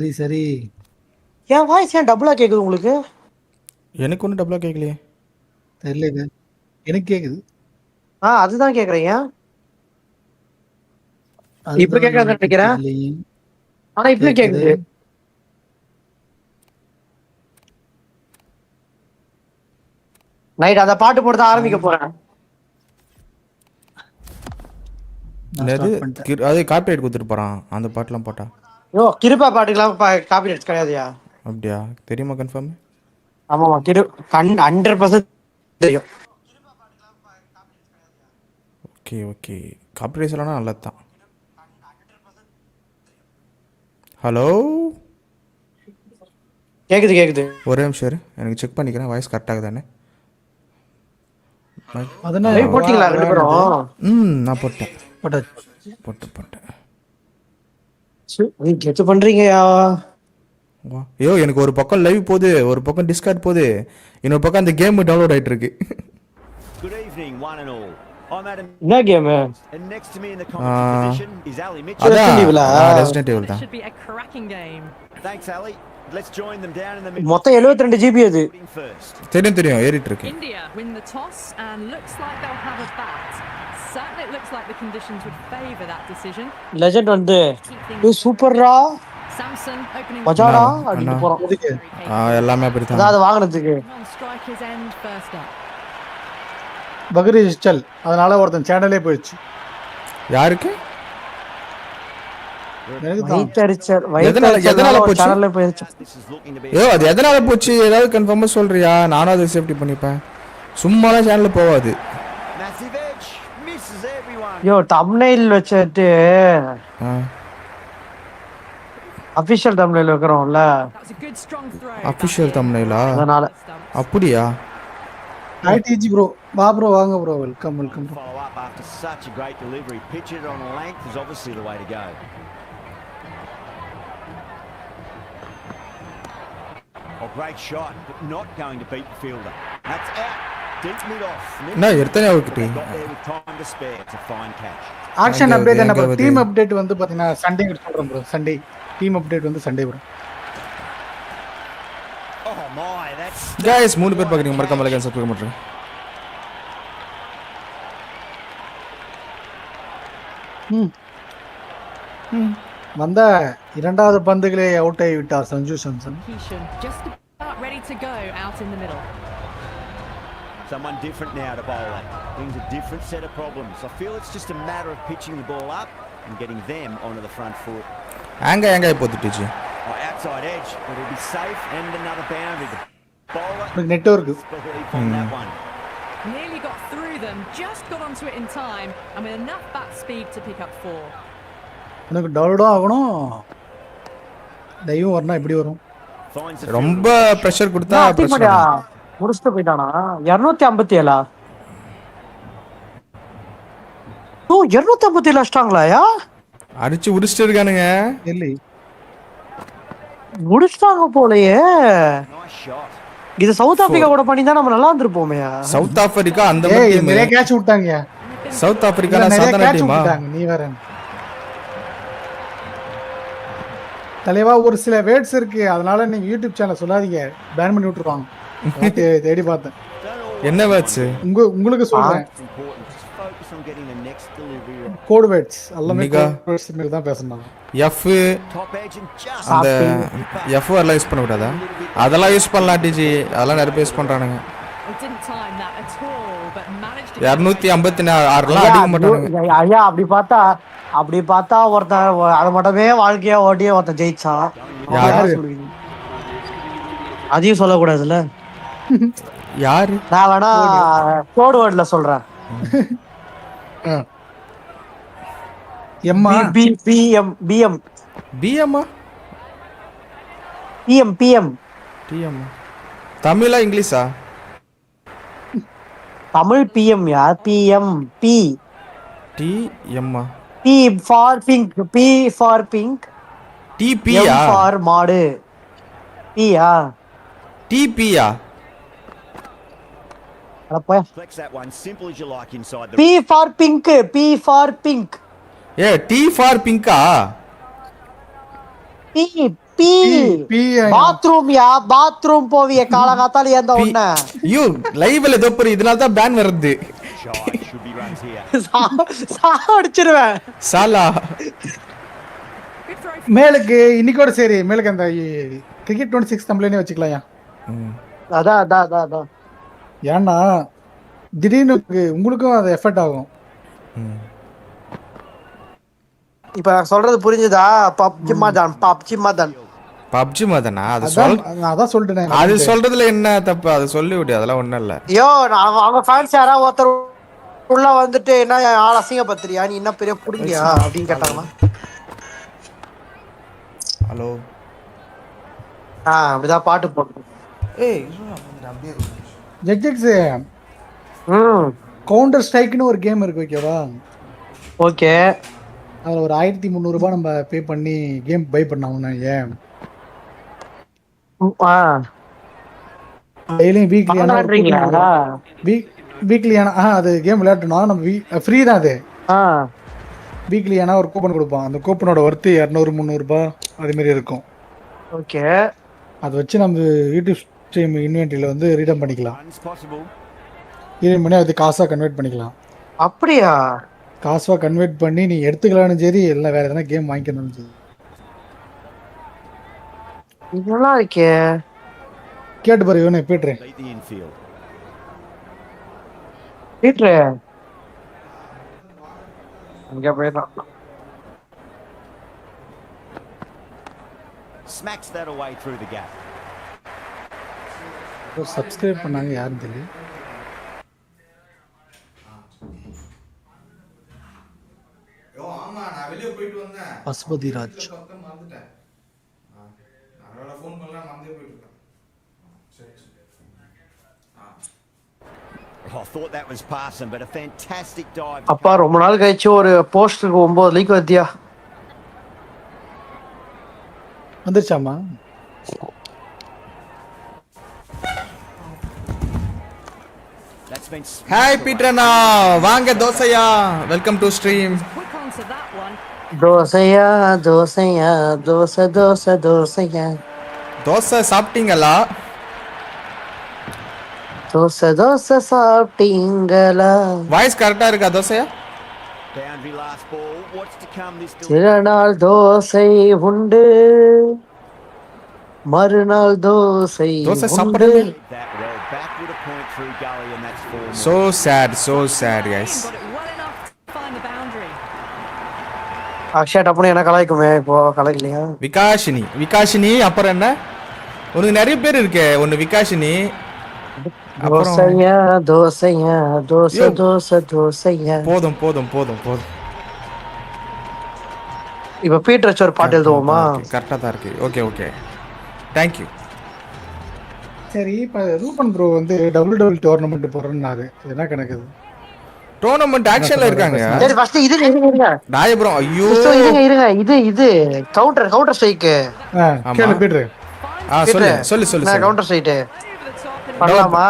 சரி சரி. என் வாய்ஸ் ஏன் டபுளா கேக்குது உங்களுக்கு? எனக்கு ஒன்றும் டபுளாக கேட்கலையே. தெரியல, எனக்கு கேக்குது. அதுதான் கேக்குறேன். ஏன் இப்ப அதுதான் கேட்காதுன்னு எனக்கு நினைக்கிறேன். தெரியலையே. ஆனா இப்பயும் கேக்குது. கேக்குது. நைட் அந்த பாட்டு போட்டு தான் ஆரம்பிக்க போறேன். நான் ஸ்டார்ட் பண்ணிட்டேன். அது காப்பிரைட் கொடுத்துட்டு போகிறான் அந்த பாட்டெலாம் போட்டா. கிருப்பா பாட்டுக்கெல்லாம் காப்பி ரைட்ஸ் கிடையாதுயா? அப்படியா? தெரியுமா கன்ஃபார்ம்? ஆமாமா, 100% தெரியும். ஓகே ஓகே, காப்பிரைட்ஸ் எல்லாம் நல்லது தான். ஹலோ, கேக்குது. ஒரே நிமிஷம் இரு, எனக்கு செக் பண்ணிக்கிறேன் வாய்ஸ் கரெக்டாக தானே. போட்டீங்களா ரெண்டு பேரும்? நான் போட்டேன். போட்டேன். கெத்து பண்றீங்கயா. ஐயோ, எனக்கு ஒரு பக்கம் லைவ் போகுது, ஒரு பக்கம் டிஸ்கார்ட் போகுது, இன்னொரு பக்கம் அந்த கேம் டவுன்லோட் ஆயிட்டு இருக்கு. என்ன கேம்? ரெசிடென்ட் ஈவில் தான். மொத்தம் 72 GB அது. தெரியும் ஏறிட்டு இருக்கு. லெஜெண்ட் வந்து சூப்பர்ரா மஜாடா அடிக்க போறோம். எல்லாமே அப்படிதான். அத வாங்குறதுக்கு பக்ரி டிஜிட்டல், அதனால ஒருத்தன் சேனலே போயிடுச்சு. யாருக்கு? எதனால போச்சு? ஏதாவது கன்ஃபார்மா சொல்றியா? நானும் அதை சேஃப்டி பண்ணிப்பேன். சும்மாலாம் சேனல் போவாது. தம்ப்நெயில் வச்சிட்டு அபிஷியல் தம்ப்நெயில் வைக்கிறோம்ல. அபிஷியல் தம்ப்நெயிலா? அதனால. அப்படியா? ஐடிஜி ப்ரோ, வா ப்ரோ, வாங்க bro, welcome bro. Great shot, but not going to beat the fielder. That's out. Deep mid off. எத்தனை wicket? With time to spare. It's a fine catch. Action update என்ன bro? Team update வந்து பாத்தீங்கன்னா Sunday சொல்றேன் bro. Sunday team update வந்து Sunday bro. Oh my, that's guys, 3 பேர் பாக்குறீங்க, மறக்காம like and subscribe பண்ணுங்க. வந்த இரண்டாவது பந்துகளே அவுட் ஆகி விட்டார் Sanju Samson. Someone different now to bowl at. Brings a different set of problems. I feel it's just a matter of pitching the ball up and getting them onto the front foot. Anga போட்டுச்சு. Outside edge, but it'll be safe and another boundary. Bowler network on that one. Nearly got through them, just got onto it in time and with enough bat speed to pick up 4. எனக்கு download ஆகணும். Live வரணும், எப்படி வரும்? ரொம்ப pressure கொடுத்தா pressure முடிச்சிட்டு போயிட்டானா? 257. ஓ, 257 அடிச்சிட்டாங்களாயா? அடிச்சு உடிச்சிட்டு இருக்கானுங்க. இல்ல, முடிச்சிட்டாங்க போலயே. இது சவுத் ஆப்பிரிக்கா கூட பண்ணி தான் நம்ம நல்லா இருந்திருப்போமே. சவுத் ஆப்பிரிக்கா அந்த மாதிரி நிறைய கேட்ச் விட்டாங்க. சவுத் ஆப்பிரிக்கா சாதாரண டீமா? நீ வேற தலைவா, ஒரு சில வேர்ட்ஸ் இருக்கு, அதனால நீங்க யூடியூப் சேனல் சொல்லாதீங்க, பேன் பண்ணி விட்டுருவாங்க. தேடி பார்த்தேன். என்ன வேர்ட்ஸ்? உங்களுக்கு சொல்றேன், கோட் வேர்ட்ஸ் எல்லாமே கோட் வேர்ட்ஸ் மாதிரி தான் பேசணும். எஃப் அந்த எஃப் எல்லாம் யூஸ் பண்ண கூடாதா? அதெல்லாம் யூஸ் பண்ணலாம் டிஜி, அதெல்லாம் நிறைய பேர் யூஸ் பண்றானுங்க. 256 அடிக்க மாட்டானுங்க. ஐயா, அப்படி பார்த்தா ஒருத்தன் அதை மட்டுமே வாழ்க்கையா ஓட்டியே ஒருத்தன் ஜெயிச்சான். அதையும் சொல்லக்கூடாதுல்ல. யாரு? நான் வேணா கோட் வேர்ட்ல சொல்றேன். எம்மா பிஎம் பிஎம் பிஎம்மா பிஎம் பிஎம் டிஎம். தமிழா இங்கிலீஷா? தமிழ் பிஎம் யா. பிஎம் பி டிஎம்மா. P for pink, P for pink, TP M for மாடு. P யா? TP யா? அடப்பா. Flex that one simple as you like inside the P for pink, P for pink. T for pink ஆ? T P P bathroom போவிய காலகாத்தால ஏந்த உடனே ஐயோ லைவ்ல ஏதோ பெரிய இதனால தான் பேன் வருது. Shy, should be runs here. அடிச்சிருவேன். Shelah Good throw. மேலுக்கு இன்னைக்கோட சரி மேலுக்கு அந்த கிரிக்கெட் 26 தம்ப்ளைனே வச்சுக்கலாம். அதான் ஏன்னா திடீர்னு உங்களுக்கும் அது எஃபெக்ட் ஆகும். இப்ப நான் சொல்றது புரிஞ்சுதா? பப்ஜி மதன் பப்ஜி மதனா? அது அதான் சொல்லிட்டேன். அது சொல்றதுல என்ன தப்பு? அது சொல்லி விடு, அதெல்லாம் ஒண்ணும் இல்ல. ஐயோ அவங்க ஃபேன்ஸ் யாராவது ஒருத்தர் உள்ள வந்துட்டு என்ன ஆள் அசிங்கப்படுத்துறியா, நீ என்ன பெரிய புடிங்கியா அப்படின்னு கேட்டாங்கன்னா ஹலோ அப்படிதான் பாட்டு போட்டு ஏய் ஜெக்ஸ் கவுண்டர் ஸ்ட்ரைக்னு ஒரு கேம் இருக்கு, ஓகேவா? ஓகே. அதில் ஒரு 1300 ரூபாய் நம்ம பே பண்ணி கேம் பை பண்ணோம்னா ஏன் டெய்லியும் வீக்லி அது கேம் விளையாட்டணும். நம்ம ஃப்ரீ தான் அது. வீக்லி ஒரு கூப்பன் கொடுப்போம். அந்த கூப்பனோட ஒர்த்து 200-300 ரூபாய் அது மாதிரி இருக்கும். ஓகே. அதை வச்சு நம்ம யூடியூப் ஸ்ட்ரீம் இன்வென்ட்ரியில் வந்து ரீடம் பண்ணிக்கலாம். ரீடம் பண்ணி அது காசாக கன்வெர்ட் பண்ணிக்கலாம். அப்படியா? காசாக கன்வெர்ட் பண்ணி நீ எடுத்துக்கலாம்னு சரி, இல்லை வேற எதனா கேம் வாங்கிக்கணும்னு சரி. இதெல்லாம் இருக்கே, கேட்டு பாரு. இவனே பீட்ரு அங்க போயிடலாம். Smacks that away through the gap. Subscribe பண்ணாங்க யாரும் தெரியல. Pasupathi Raj I thought that was passing, but a fantastic dive. அப்பா ரொம்ப நாள் கழிச்சு ஒரு போஸ்டருக்கு 9 லீக் வத்தியா வந்துருச்சாமா? ஹாய் பீட்ரனா, வாங்க தோசையா, welcome to stream. Quick on to that one. தோசையா தோசையா தோசை சாப்பிட்டீங்களா? தோசை சாப்பிட்டீங்களா? வாய்ஸ் கரெக்டா இருக்கா தோசையா? Boundary last ball. What's to come this திருநாள் தோசை உண்டு, மறுநாள் தோசை சாப்பிடுங்க. that well backward a point through gully, and that's 4 more. So sad guys. Got it well enough to find the boundary. Akshaya டப்புனு என்ன கலாய்க்குமே, இப்போ கலாய்க்கலையா? விகாஷினி அப்புறம் என்ன? உனக்கு நிறைய பேர் இருக்கே. ஒன்னு விகாஷினி, தோசையா தோசையா. போதும். இப்ப பீட்டர் வச்சு ஒரு பாட்டு எழுதுவோமா? கரெக்டா தான் இருக்கு. Okay thank you. சரி, இப்போ ரூபன் ப்ரோ வந்து WWE டோர்னமெண்ட் போறேன்னாரு. என்ன கணக்குது? டோர்னமெண்ட் ஆக்ஷன்ல இருக்காங்க. சரி ஃபர்ஸ்ட் இது இருங்க. நாயபுரம் ஐயோ இருங்க. இது கவுண்டர் ஸ்ட்ரைக். கேளு பீட்ரு. சொல்லு. நான் கவுண்டர் ஸ்ட்ரைக் பண்ணலாமா?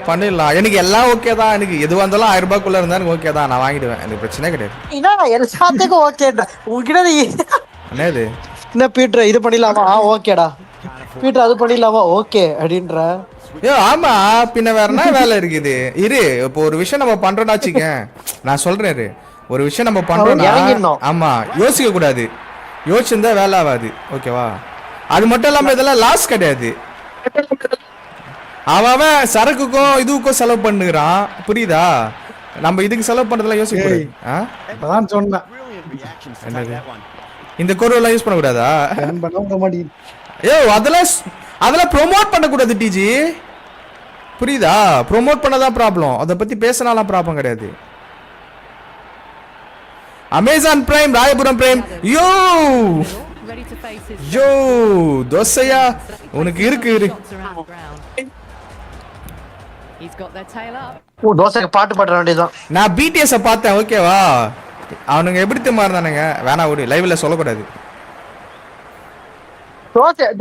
பண்ணிடலாம். எனக்கு எல்லாம் ஓகே தான். எனக்கு எது வந்தாலும் 1000 ரூபாய்க்குள்ள இருந்தாலும் ஓகே தான், நான் வாங்கிடுவேன். எனக்கு பிரச்சனை கிடையாது. எல்லாத்துக்கும் ஓகேடா. உங்ககிட்ட என்னது என்ன பீட்டர் இது பண்ணிடலாமா? ஓகேடா பீட்டர் அது பண்ணிடலாமா? ஓகே அப்படின்ற. ஆமா, பின்ன வேற என்ன வேலை இருக்குது? இப்போ ஒரு விஷயம் நம்ம பண்றோம்னா வச்சுக்க, நான் சொல்றேன், ஒரு விஷயம் நம்ம பண்றோம்னா ஆமா யோசிக்க கூடாது. யோசிச்சிருந்தா வேலை ஆகாது, ஓகேவா? அது மட்டும் இல்லாம இதெல்லாம் லாஸ் கிடையாது. அவன் சரக்குக்கும் இதுக்கும் செலவு பண்ணுறான், புரியுதா? நம்ம இதுக்கு செலவு பண்றதெல்லாம் யோசிக்க சொன்னேன். இந்த கோர்வெல்லாம் யூஸ் பண்ண கூடாதா? அதெல்லாம் ப்ரோமோட் பண்ண கூடாது டிஜி, புரியுதா? ப்ரோமோட் பண்ணதான் ப்ராப்ளம். அதை பத்தி பேசினாலாம் ப்ராப்ளம் கிடையாது. Amazon prime, Royapuram prime. யோ தோசையா உனக்கு இருக்கு. தோசைக்கு பாட்டு பாட வேண்டியதுதான். நான் பிடிஎஸ் பார்த்தேன், ஓகேவா? அவனுங்க எப்படி தெரியுமா இருந்தானுங்க? வேணா விடு, லைவ்ல சொல்லக்கூடாது.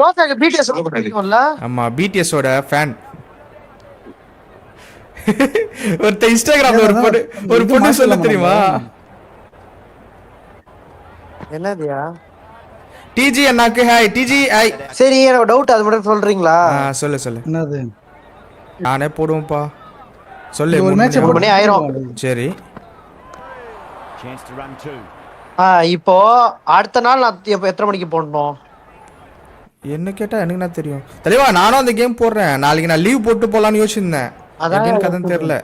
தோசைக்கு பிடிஎஸ் சொல்லக்கூடாது. ஆமா, பிடிஎஸோட ஃபேன். ஒரு இன்ஸ்டாகிராம்ல ஒரு பொண்ணு சொல்ல தெரியுமா? என்னதுயா? டிஜி அண்ணாக்கு ஹாய் டிஜி ஹாய். சரி எனக்கு டவுட் அது மட்டும் சொல்றீங்களா? சொல்லு என்னது நானே போடுவேன்ப்பா சொல்லு. ஒரு மேட்ச் மணி ஆயிரும். சரி Chance to run two. இப்போ அடுத்த நாள் நான் எத்தனை மணிக்கு போடணும்? என்ன கேட்டா எனக்கு என்ன தெரியும் தலைவா. நானும் அந்த கேம் போடுறேன். நாளைக்கு நான் லீவ் போட்டு போலான்னு யோசிச்சிருந்தேன். அதான் கதைன்னு தெரியல.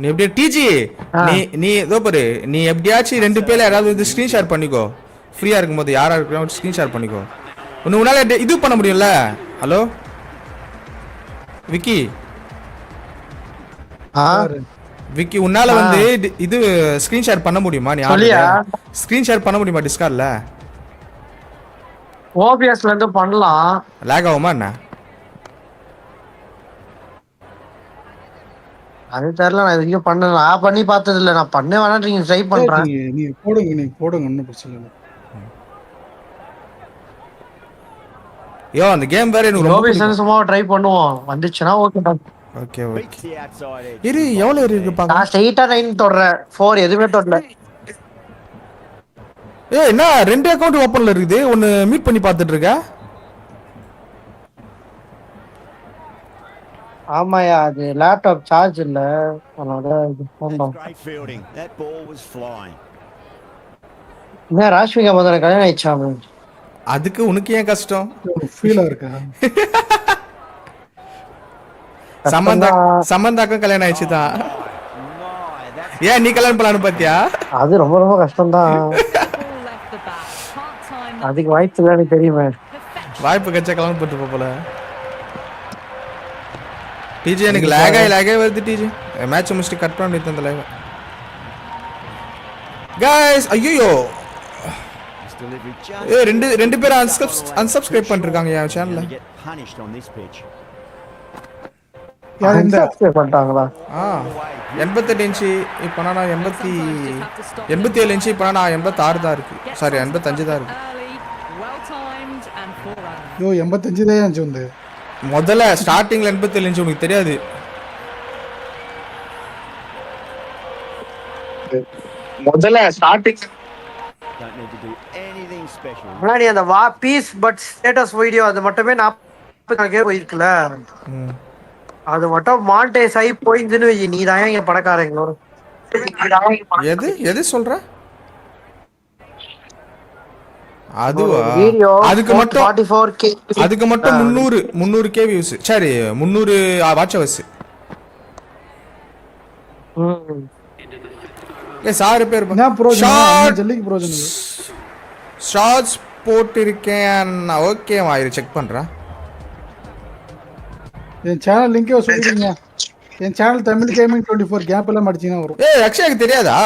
நீ எப்படியா டிஜி நீ இதோ பாரு, நீ எப்படியாச்சும் 2 பேர்ல யாராவது வந்து ஸ்கிரீன் ஷேர் பண்ணிக்கோ. ஃப்ரீயா இருக்கும்போது யாரா இருக்கிறோம் ஸ்கிரீன் ஷேர் பண்ணிக்கோ. உன்னால இது பண்ண முடியும்ல? ஹலோ விக்கி விக்கி உன்னால வந்து இது ஸ்கிரீன் ஷேர் பண்ண முடியுமா? நீ ஸ்கிரீன் ஷேர் பண்ண முடியுமா டிஸ்கார்ட்ல? ஓபிஎஸ்ல இருந்து பண்ணலாம். லாக் ஆகுமா என்ன? அது தெரியல, நான் இதுக்கு பண்ணி பார்த்தது இல்ல. நான் பண்ண வேணா நீங்க ட்ரை பண்றேன். நீ போடுங்க ஒன்றும் பிரச்சனை இல்லை. யோ அந்த கேம் வேற எனக்கு ரொம்ப ஓபிஎஸ் சும்மா ட்ரை பண்ணுவோம். வந்துச்சுனா ஓகே. ஓகே இரு எவ்வளவு இருக்கு பாக்க. நான் ஸ்ட்ரைட்டா 9 தொடுறேன். 4 எதுமே தொடல. என்ன 2 அக்கவுண்ட் ஓபன்ல இருக்குது. ஒன்னு மீட் பண்ணி பார்த்துட்டு இருக்க. ஆமாயா, அது லேப்டாப் சார்ஜ் இல்ல. அதனால போண்டோம். Great fielding. That ball was flying. நான் ராஷ்மிகா மதன கல்யாணம் ஆயிடுச்சாம. அதுக்கு உனக்கு ஏன் கஷ்டம்? ஃபீலா இருக்கா? சம்பந்தாக்கும் கல்யாணம் ஆயிடுச்சுதான். ஏன் நீ கல்யாணம் பண்ணலான்னு பாத்தியா? அது ரொம்ப ரொம்ப கஷ்டம் தான். அதுக்கு வாய்ப்பு இல்ல, எனக்கு தெரியுமே. வாய்ப்பு கச்சா கல்யாணம் பண்ணிட்டு போல. டிஜி எனக்கு லாகே வருது. டிஜி மேட்ச் முடிச்சுட்டு கட் பண்ணி தந்த லைவ். गाइस ஐயோ ரெண்டு பேர் unsubscribe பண்ணிருக்காங்க என் சேனல்ல. யார் இந்த பண்ணிட்டாங்களா? 88 இன்ச் இப்போ நான் 87 இன்ச் இப்போ நான் 86 தான் இருக்கு. சாரி 85 தான் இருக்கு. யோ 85 தான் இன்ச் வந்து. முதல்ல ஸ்டார்டிங்ல 87 இன்ச் உங்களுக்கு தெரியாது. முதல்ல starting Don't need to do anything special. முன்னாடி அந்த பீஸ் பட் ஸ்டேட்டஸ் வீடியோ அது மட்டுமே 40 கே போயிருக்குல. அது மட்டும் மானிடைஸ் ஆகி போயிடுதுன்னு வை. நீ தான் இங்க பணக்காரங்களோட. எது சொல்ற? அதுவா? அதுக்கு மட்டும் 44k. அதுக்கு மட்டும் 300k வியூஸ். சரி 300 வாட்ச் ஹவர்ஸ். சார் பேர் ஷார்ட்ஸ் போட்டிருக்கேன். ஓகே ஆயிரு செக் பண்றேன். என் சேனல் லிங்கே சொல்லிடுங்க. என் சேனல் தமிழ் கேமிங் 24 கேப் எல்லாம் அடிச்சீனா வரும். அக்ஷய்க்கு தெரியாதா?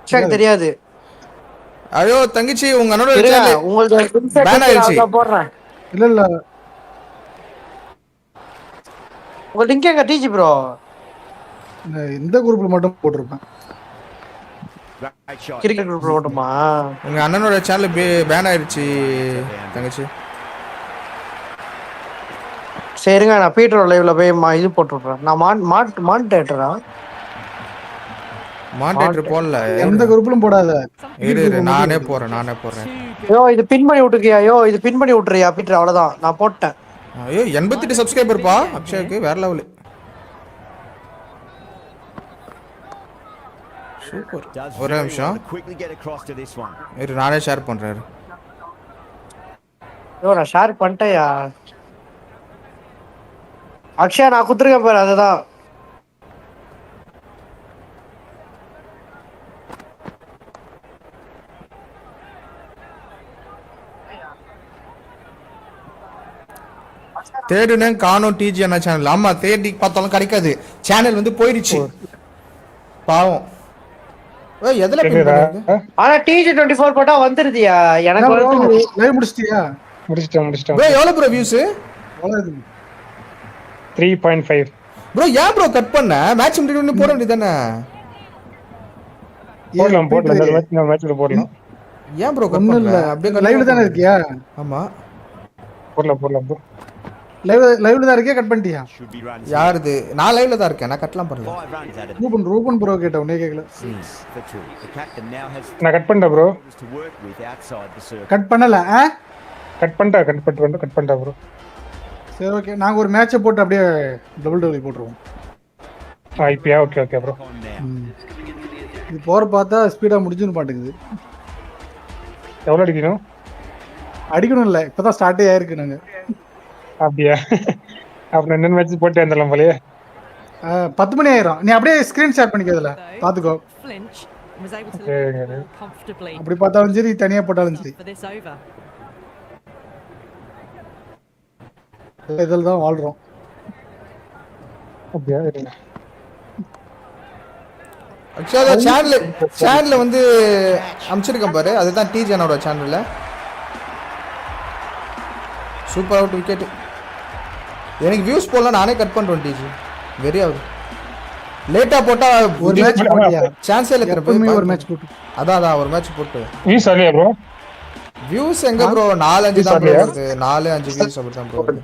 அக்ஷய்க்கு தெரியாது. ஐயோ தங்கச்சி உங்க அண்ணனோட சேனல் உங்களுக்கு பேன் ஆயிடுச்சு. போடுறேன். இல்ல உங்க லிங்க் எங்க டிஜி ப்ரோ? இந்த குரூப்ல மட்டும் போட்டுருப்பேன். கிரிக்கெட் குரூப்ல மட்டுமா? உங்க அண்ணனோட சேனல் பேன் ஆயிடுச்சு தங்கச்சி. சரிங்க, நான் பீட்டர் லைவ்ல போய் இது போட்டு விட்றேன். நான் மானிட்டேட்டரா? மானிட்டேட்டர் போடல. எந்த குரூப்லயும் போடாத. இரு நானே போறேன். ஐயோ இது பின் பண்ணி விட்டுருக்கியா? இது பின் பண்ணி விட்டுறியா பீட்டர்? அவ்வளவுதான், நான் போட்டேன். ஐயோ 88 சப்ஸ்கிரைபர் பா அக்ஷய்க்கு, வேற லெவல். சூப்பர். ஒரு நிமிஷம் இரு நானே ஷேர் பண்றேன். ஐயோ நான் ஷேர் பண்ணிட்டேயா அக்ஷயா? நான் குத்துருக்கேன் பாரு, அதுதான். தேடுனே காணோம் டிஜி அண்ணா சேனல். ஆமா தேடி பார்த்தாலும் கிடைக்காது. சேனல் வந்து போயிடுச்சு பாவம். எதுல ஆனா டிஜி 24 போட்டா வந்துருதியா? எனக்கு வந்து லைவ் முடிச்சிட்டியா? முடிச்சிட்டேன். ப்ரோ எவ்வளவு ப்ரோ வியூஸ்? 3.5. ப்ரோ ஏன் ப்ரோ கட் பண்ண? மேட்ச் முடிஞ்சு போட வேண்டியதானே? போடலாம் இந்த மேட்ச்ல போடலாம். ஏன் ப்ரோ கட் பண்ணல? அப்படியே லைவ்ல தானே இருக்கியா? ஆமா போடலாம் ப்ரோ. லைவ்ல தான் இருக்கே, கட் பண்ணிட்டியா? Should be runs. யாருது? நான் லைவ்ல தான் இருக்கேன், நான் கட்லாம் பண்ணல. 5 runs out of Ruban bro கேட்ட உடனே கேக்கல. 6 for 2. The captain now has நான் கட் பண்ணிட்டேன் bro. to work with outside the circle. Cut பண்ணல. கட் பண்ணிட்டேன் ப்ரோ. சரி ஓகே, நாங்க ஒரு மேட்சை போட்டு அப்படியே டபுள் போட்டுருவோம். இப்பயா? Okay bro. On now. இது போற பார்த்தா ஸ்பீடா முடிஞ்சுன்னு மாட்டேங்குது. எவ்வளோ அடிக்கணும்? அடிக்கணும் இல்ல, இப்பதான் ஸ்டார்ட்டே ஆயிருக்கு. நாங்க அப்படியா? அப்புறம் என்ன மேட்ச் போட்டு வந்துடலாம் போலயே. 10 மணி ஆயிரும். நீ அப்படியே ஸ்கிரீன் ஷேர் பண்ணிக்கிறதுல பாத்துக்கோ. Flinch and was able to lift the ball comfortably அப்படி பார்த்தாலும் சரி, தனியா போட்டாலும் சரி, for this over. இதில் தான் வாழ்றோம். அப்படியா? ஆக்சுவலா சேனல்ல வந்து அனுப்பிச்சிருக்கேன் பாரு, அதுதான் டிஜனோட சேனல்ல. Super out wicket. எனக்கு வியூஸ் போடலாம், நானே கட் பண்றேன். டிஜி வெரி ஆகுது. லேட்டா போட்டா ஒரு மேட்ச் போட்டியா? சான்ஸே இல்ல. எப்பவுமே ஒரு மேட்ச் போட்டு அதான் ஒரு மேட்ச் போட்டு வியூஸ் வரலையா ப்ரோ? வியூஸ் எங்க ப்ரோ? 4-5 தான் ப்ரோ வருது. 4-5 வியூஸ் அப்படி தான் ப்ரோ வருது.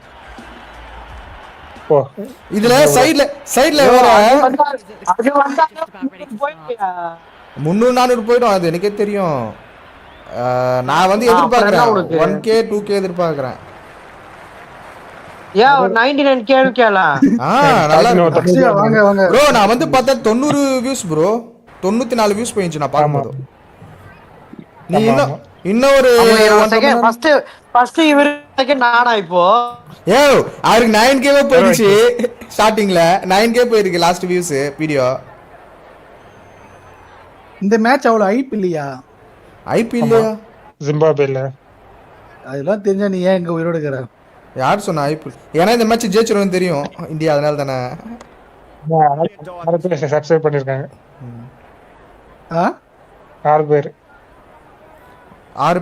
ஓ, இதுல சைடுல வேற 300-400 போயிடும். அது எனக்கே தெரியும். நான் வந்து எதிர்பார்க்கறேன் 1k 2k எதிர்பார்க்கறேன். ஏன் 99k கேளா? நல்லா இருக்கு. வாங்க ப்ரோ நான் வந்து பார்த்தா 90 வியூஸ் ப்ரோ. 94 வியூஸ் போயிடுச்சு நான் பாக்கும்போது. நீ இன்னும் ஒரு செகண்ட் ஃபர்ஸ்ட் இவரு செகண்ட் நானா இப்போ? ஏய் அவருக்கு 9k போயிடுச்சு ஸ்டார்டிங்ல. 9k போயிருக்கு லாஸ்ட் வியூஸ் வீடியோ. இந்த மேட்ச் அவ்வளவு ஐப் இல்லையா? ஐபி இல்லையா? ஜிம்பாப்வேல அதெல்லாம் தெரிஞ்சா நீ ஏன் இங்க உயிரோட இருக்கிற? யார் சொன்னா ஐபி? ஏன்னா இந்த மேட்ச் ஜெயிச்சிருவோம் தெரியும் இந்தியா, அதனால தானே. 6 பேர் சப்ஸ்கிரைப் பண்ணிருக்காங்க. 6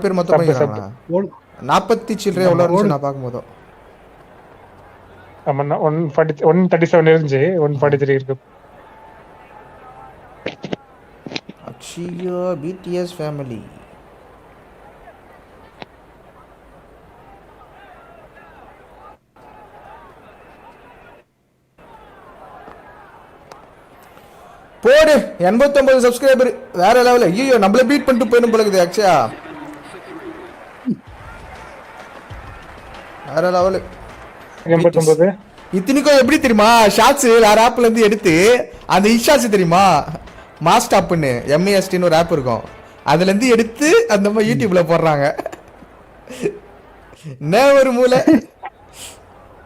பேர் மொத்தம் பண்ணிருக்காங்க. 40 சில்லறை எவ்வளவு இருந்துச்சு நான் பாக்கும்போது. ஆமா, 137 இருந்துச்சு, 143 இருக்கு. Akshaya BTS family. போடு 89 சப்ஸ்கிரைபர், வேற லெவல். ஐயோ நம்மள பீட் பண்ணிட்டு போயிடும் போல இருக்குது அக்ஷயா. வேற லெவல். 89 இத்தனைக்கும் எப்படி தெரியுமா? ஷாட்ஸ் வேற ஆப்ல இருந்து எடுத்து அந்த இஷாட்ஸ் தெரியுமா? மாஸ்டாப்னு MASTன்னு ஒரு ஆப் இருக்கும், அதுல இருந்து எடுத்து அந்த மாதிரி யூடியூப்ல போடுறாங்க. என்ன ஒரு மூளை.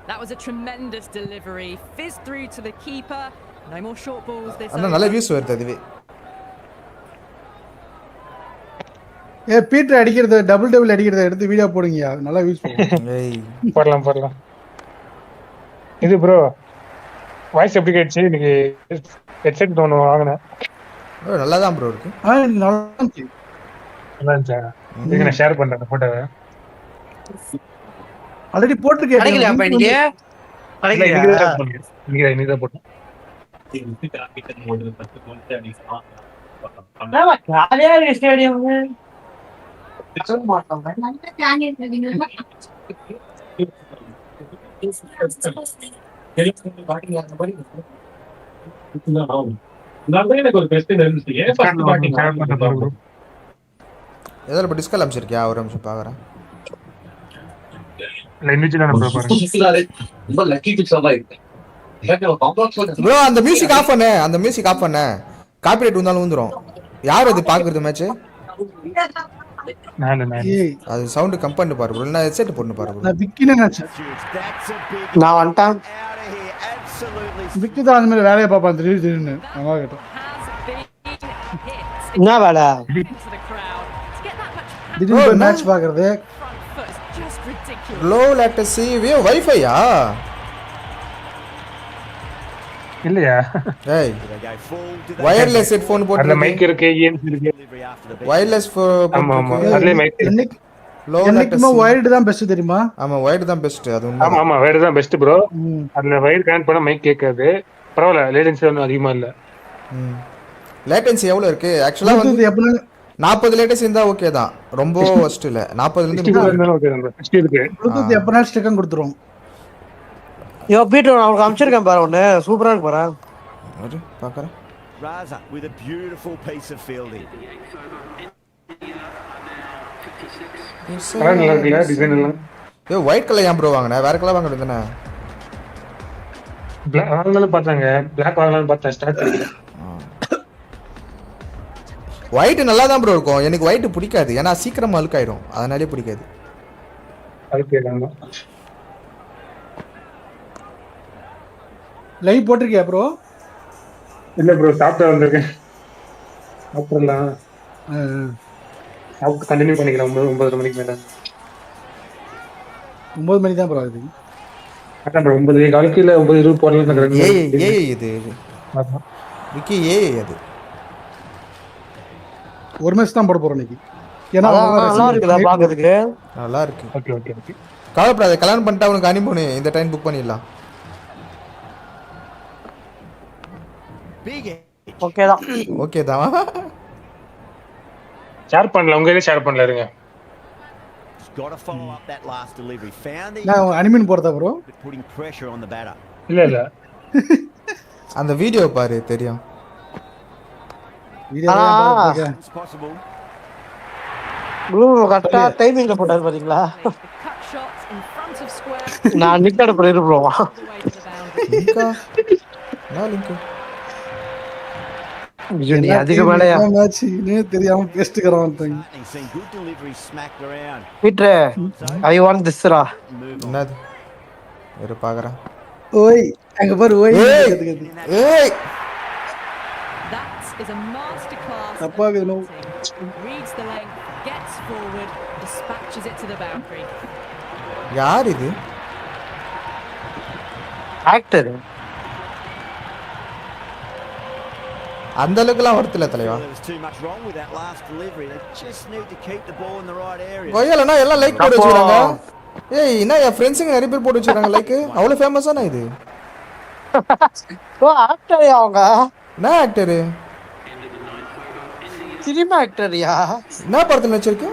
That was a tremendous delivery. Fizz through to the keeper. No more short balls this அண்ணா நல்ல வியூஸ் வருது அதுவே. பீட்டர் அடிக்கிறது டபுள் அடிக்கிறத எடுத்து வீடியோ போடுங்கயா, நல்லா வியூஸ் போகும். ஏய் போடலாம். இது ப்ரோ வாய்ஸ் எப்படி கேட்டுச்சு? இன்னைக்கு ஹெட்செட் ஒன்று வாங்கினேன். நல்லா தான் ப்ரோ இருக்கு. நல்லா இருந்துச்சு. நல்லா இருந்துச்சா? இதுக்கு நான் ஷேர் பண்றேன் போட்டோவை. ஆல்ரெடி போட்டுருக்கேன். கிடைக்கலையா அப்ப இன்னைக்கு? இன்னைக்கு தான் போட்டேன். ஜாலியா இருக்கு ஸ்டேடியம். ஏதாவது டிஸ்கல் அமைச்சிருக்கியா? ஒரு நிமிஷம் பாக்குறேன். ப்ரோ அந்த மியூசிக் ஆஃப் பண்ணு, அந்த மியூசிக் ஆஃப் பண்ணு. காப்பிரைட் வந்தாலும் வந்துரும். யார் அது பாக்குறது மேட்ச்? அது சவுண்ட் கம் பண்ணி பாரு ப்ரோ, நான் ஹெட்செட் போட்டு பாரு ப்ரோ. நான் விக்கினே நினைச்சேன். நான் வந்துட்டேன். விக்கி தான் அந்த மாதிரி வேலையை பார்ப்பான் திடீர்னு. நல்லா கேட்டோம். என்ன வேலை? திடீர்னு மேட்ச் பாக்குறது. லோ லேட்டன்சி வைஃபையா? இல்லையா? ஏய் வயர்லெஸ் ஹெட்போன் போட்டு அந்த மைக் இருக்கு, EMC இருக்கு. வயர்லெஸ் ஆமா அதுல மைக் என்னைக்கு லோ என்னைக்குமா வயர்டு தான் பெஸ்ட் தெரியுமா? ஆமா வயர்டு தான் பெஸ்ட். அது உண்மை. ஆமா வயர்டு தான் பெஸ்ட் ப்ரோ. அதுல வயர் கனெக்ட் பண்ணா மைக் கேட்காது. பரவாயில்ல, லேட்டன்சி ஒன்றும் அதிகமா இல்ல. லேட்டன்சி எவ்வளவு இருக்கு? ஆக்சுவலா வந்து 40 லேட்டன்சி இருந்தா ஓகே தான், ரொம்ப வர்ஸ்ட் இல்ல. 40ல இருந்து ஓகே தான். பெஸ்ட் இருக்கு. ப்ளூடூத் எப்பனாலும் ஸ்டிக்கன் கொடுத்துரும். யோ பீட்டர் அவனுக்கு அனுப்பிச்சிருக்கேன் பாரு ஒன்று சூப்பராக இருக்கு பாரு. ஒரு பார்க்குறேன். Raza with a beautiful piece of fielding. Colour நல்லா இருக்குல்ல டிசைன் எல்லாம். ஏ ஒயிட் கலர் ஏன் ப்ரோ வாங்கின? வேற கலர் வாங்க வேண்டியது தானே? வாங்கலாம்னு பார்த்தாங்க, பிளாக் வாங்கலாம்னு பார்த்தேன், ஸ்டார்ட் கிடைக்கல. ஒயிட் நல்லா தான் ப்ரோ இருக்கும். எனக்கு ஒயிட் பிடிக்காது, ஏன்னா சீக்கிரமா அழுக்காயிடும், அதனாலே பிடிக்காது. அதுக்கு கேட்காம லைவ் போட்டிருக்கியா ப்ரோ? இல்ல ப்ரோ, சாப்பிட்டு வந்திருக்கேன். சாப்பிடலாம், சாப்பிட்டு கண்டினியூ பண்ணிக்கலாம் 9 மணிக்கு மேல. 9 மணி தான் ப்ரோ ஆகுது. அதான் ப்ரோ 9 காலையில 9:20 போடலாம். ஏய் இது விக்கி அது ஒரு மேட்ச் தான் போட போறோம் இன்னைக்கு. ஏன்னா நல்லா இருக்குல்ல பார்க்கிறதுக்கு. நல்லா இருக்கு. Okay okay okay. கவலைப்படாத, கல்யாணம் பண்ணிட்டு அவனுக்கு அனுப்பி இந்த டைம் புக் பண்ணிடலாம். ஓகே தான். ஓகே தான். ஷேர் பண்ணல, உங்க இதே ஷேர் பண்ணல இருங்க. Got to follow up that last delivery. Found the நான் அனிமீன் போறதா bro? putting pressure on the batter. இல்ல அந்த வீடியோ பாரு தெரியும். Video It's possible. ப்ளூ கரெக்டா டைமிங்ல போட்டாரு பாத்தீங்களா? Cut shots in front of square. நான் நிக்கட போயிரு bro. All the way to the boundary. லிங்கா நான் லிங்க் நீ அதிக மேலயா மேட்ச் நீ தெரியாம பேஸ்ட்க்கறவன் வந்தாங்க. He's seen good deliveries smacked around. Peter I want this ரா. என்னது இரு பாக்குறேன். ஓய் அங்க பாரு ஓய். ஏய் That is a masterclass. தப்பாகுது no. Reads the length, gets forward, dispatches it to the boundary. யார் இது? ஆக்டர். அந்த அளவுக்குலாம் வரத்துல தலைவா. There was too much wrong with that last delivery. They just need to keep the ball in the right area. கோயலனா எல்லாம் like போட்டு வச்சிருக்காங்க. ஏய் என்ன என் ஃப்ரெண்ட்ஸ்ங்க நிறைய பேர் போட்டு வச்சிருக்காங்க லைக். அவ்வளவு ஃபேமஸானா இது? ஓ ஆக்டர் அவங்க. என்ன ஆக்டர்? சினிமா ஆக்டர்யா. என்ன படத்துல நடிச்சிருக்கு?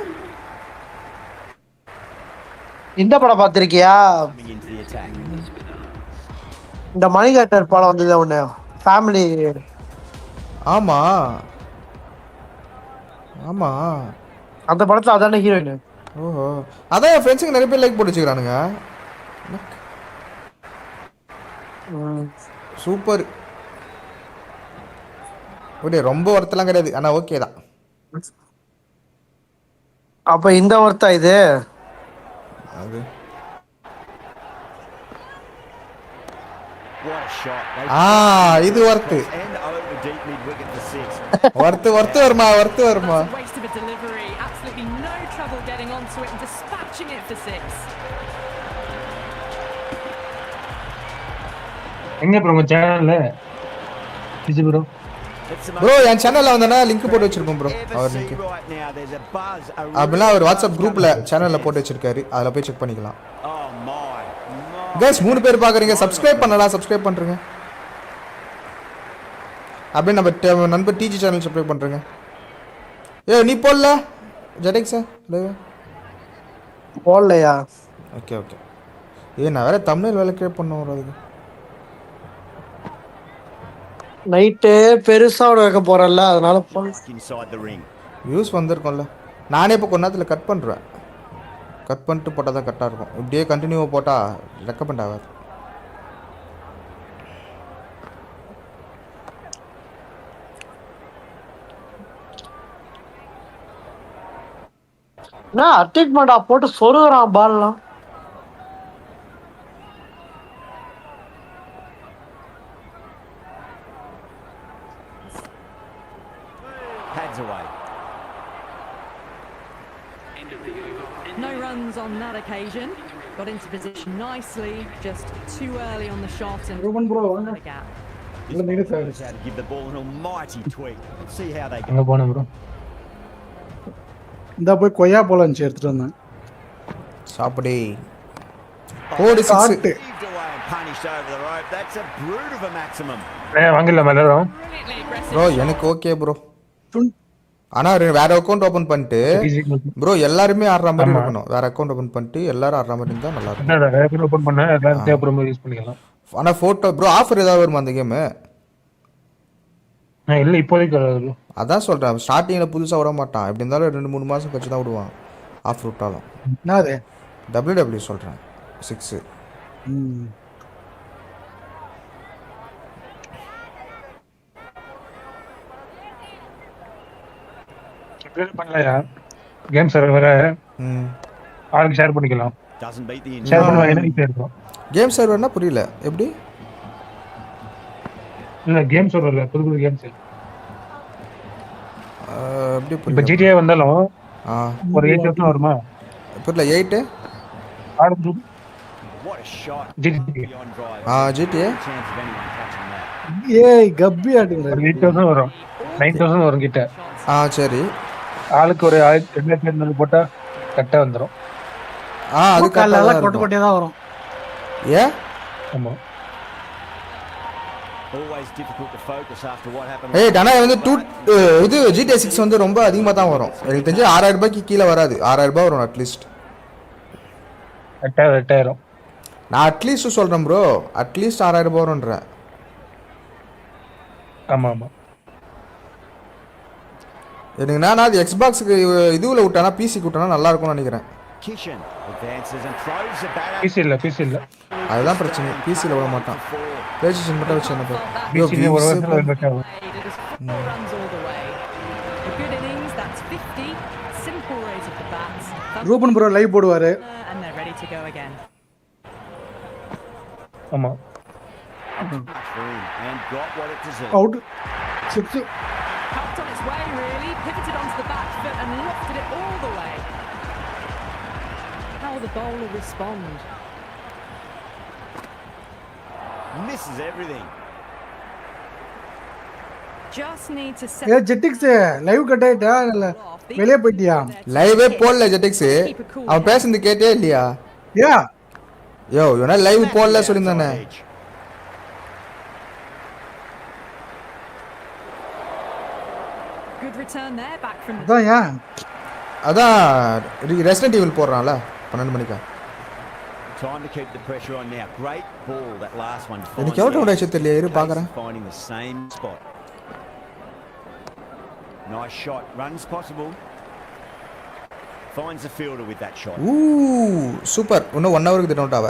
இந்த படம் பாத்திருக்கியா? Into the attack. இந்த மணிகண்டர் படம் வந்தது ஒண்ணு ஃபேமிலி. ஆமா ஆமா அந்த படத்துல அதானே ஹீரோயின். ஓஹோ அதான் என் ஃப்ரெண்ட்ஸுங்க நிறைய பேர் லைக் போட்டு வச்சுக்கிறானுங்க. சூப்பர். ஓகே ரொம்ப ஒர்த்தெல்லாம் கிடையாது, ஆனா ஓகே தான். அப்ப இந்த ஒர்த்தா இது? அது What a shot. இது worth. And over deep mid wicket for 6. Worth வருமா? That's a waste of a delivery. Absolutely no trouble getting onto it and dispatching it for 6. எங்க ப்ரோ உங்க சேனல்ல டிஜி ப்ரோ? ப்ரோ என் சேனல்ல வந்தனா லிங்க் போட்டு வச்சிருப்போம் bro. Our link Right now there's a buzz. அப்படினா அவர் WhatsApp குரூப்ல சேனல்ல போட்டு வச்சிருக்காரு, அதுல போய் செக் பண்ணிக்கலாம். Oh my. गाइस 3 பேர் பாக்குறீங்க, சப்ஸ்கிரைப் பண்ணலாம், சப்ஸ்கிரைப் பண்றீங்க. அப்படியே நம்ம நண்பர் டிஜி சேனல் சப்ஸ்கிரைப் பண்றீங்க. ஏய் நீ போடல ஜெடெக்ஸ் லைவ் போடலையா? Okay okay. நான் வேற தமிழ் வேலை கிரியேட் பண்ண வரதுக்கு நைட்டு பெருசா வைக்க போறல்ல, அதனால Inside the ring. வியூஸ் வந்திருக்கும்ல. நானே இப்போ கொஞ்ச நேரத்தில் கட் பண்ணுறேன். கட் பண்ணிட்டு போட்டால் தான் கரெக்டாக இருக்கும். இப்படியே கண்டினியூவாக போட்டால் ரெக்கமெண்ட் ஆகாது. அட்டேக்மெண்டா போட்டு சொருகுறான் பால்லாம். Pads away. No runs on that occasion. Got into position nicely, just too early on the shot and had a gap. Knows how to give the ball an almighty tweak. Let's see how they go. எங்க போன bro? இந்த போய் கொய்யா பழம் எடுத்துட்டு வந்தேன். சாப்பிடே போடு 6 Heaved away and punished over the rope. That's a brute of a maximum. வாங்கல எல்லாரும். Brilliantly aggressive. ப்ரோ எனக்கு ஓகே ப்ரோ. ஆனா வேற அக்கௌண்ட் ஓபன் பண்ணிட்டு ப்ரோ எல்லாருமே ஆடுற மாதிரி இருக்கணும். வேற அக்கௌண்ட் ஓபன் பண்ணிட்டு எல்லாரும் ஆடுற மாதிரி இருந்தா நல்லா இருக்கும். ஓபன் பண்ண எல்லாரும் தேவைப்படுற மாதிரி யூஸ் பண்ணிக்கலாம். ஆனா போட்டோ ப்ரோ ஆஃபர் ஏதாவது வருமா அந்த கேம்? இல்ல இப்போதைக்கு அதான் சொல்றேன், ஸ்டார்டிங்ல புதுசா விட மாட்டான். எப்படி இருந்தாலும் 2-3 மாசம் கழிச்சு தான் விடுவான் ஆஃபர் விட்டாலும். என்னது WWE சொல்றேன் 6. பண்ணலையா கேம் சர்வரை ஆளுக்கு ஷேர் பண்ணிக்கலாம். ஷேர் பண்ணுவாங்க ஈஸியா இருக்கும். கேம் சர்வர்னா புரியல எப்படி? இல்ல கேம் சர்வர்ல புது கேம்ஸ் எப்படி இப்ப புரியல? GTA வந்தாலும் ஒரு 8 வருமா? புரியல 8 ஆடு GTA ஏய் கப்பி ஆடுங்க 8,000 வரும், 9,000 வரும் கிட்ட. சரி. ஆளுக்கு ஒரு 2,200 போட்டா கரெக்டா வந்துரும். அது காலைல கொட்ட கொட்டே தான் வரும். ஏ ஆமா. ஏய் டனா வந்து இது GTA 6 வந்து ரொம்ப அதிகமா தான் வரும். எனக்கு தெரிஞ்சு 6000 ரூபாய்க்கு கீழ வராது. 6000 ரூபாய் வரும் அட்லீஸ்ட். 8,000. நான் அட்லீஸ்ட் சொல்றேன் ப்ரோ, அட்லீஸ்ட் 6000 ரூபாய் வரும்ன்றேன். ஆமா ஆமா. எனக்கு நான் அது எக்ஸ்பாக்ஸ்க்கு இதுல விட்டானா பிசிக்கு விட்டானா நல்லா இருக்கும்னு நினைக்கிறேன். பிசி இல்ல அதுதான் பிரச்சனை, பிசில விட மாட்டான். PlayStation மட்டும் வச்சு என்ன பாரு. பிசி ஒரு வருஷத்துல வெச்சாங்க. ரூபன் ப்ரோ லைவ் போடுவாரு. ஆமா. Out 6 Hopped on its way, really, pivoted onto the back foot and lofted it all the way. How will the bowler respond? Misses everything. Just need to set. A Jetix live cut ஆயிட்டா இல்ல வெளிய போய்ட்டியா? லைவே போடல Jetix. அவன் பேசுறது கேட்டே இல்லையா? யா யோ இவனா live போடல சொல்லிருந்தானே. Good return there, back from the. அதான் யா அதான் ரெசிடென்ட் ஈவில் போடுறான்ல 12 மணிக்கு. Time to keep the pressure on now. Great ball that last one. எனக்கு எவ்வளவு டைம் ஆச்சு தெரியல, இரு பாக்குறேன். Finding the same spot. Nice shot. Runs possible. Finds the fielder with that shot. Super. இன்னும் 1 ஹவருக்கு திட் அவுட் ஆவ.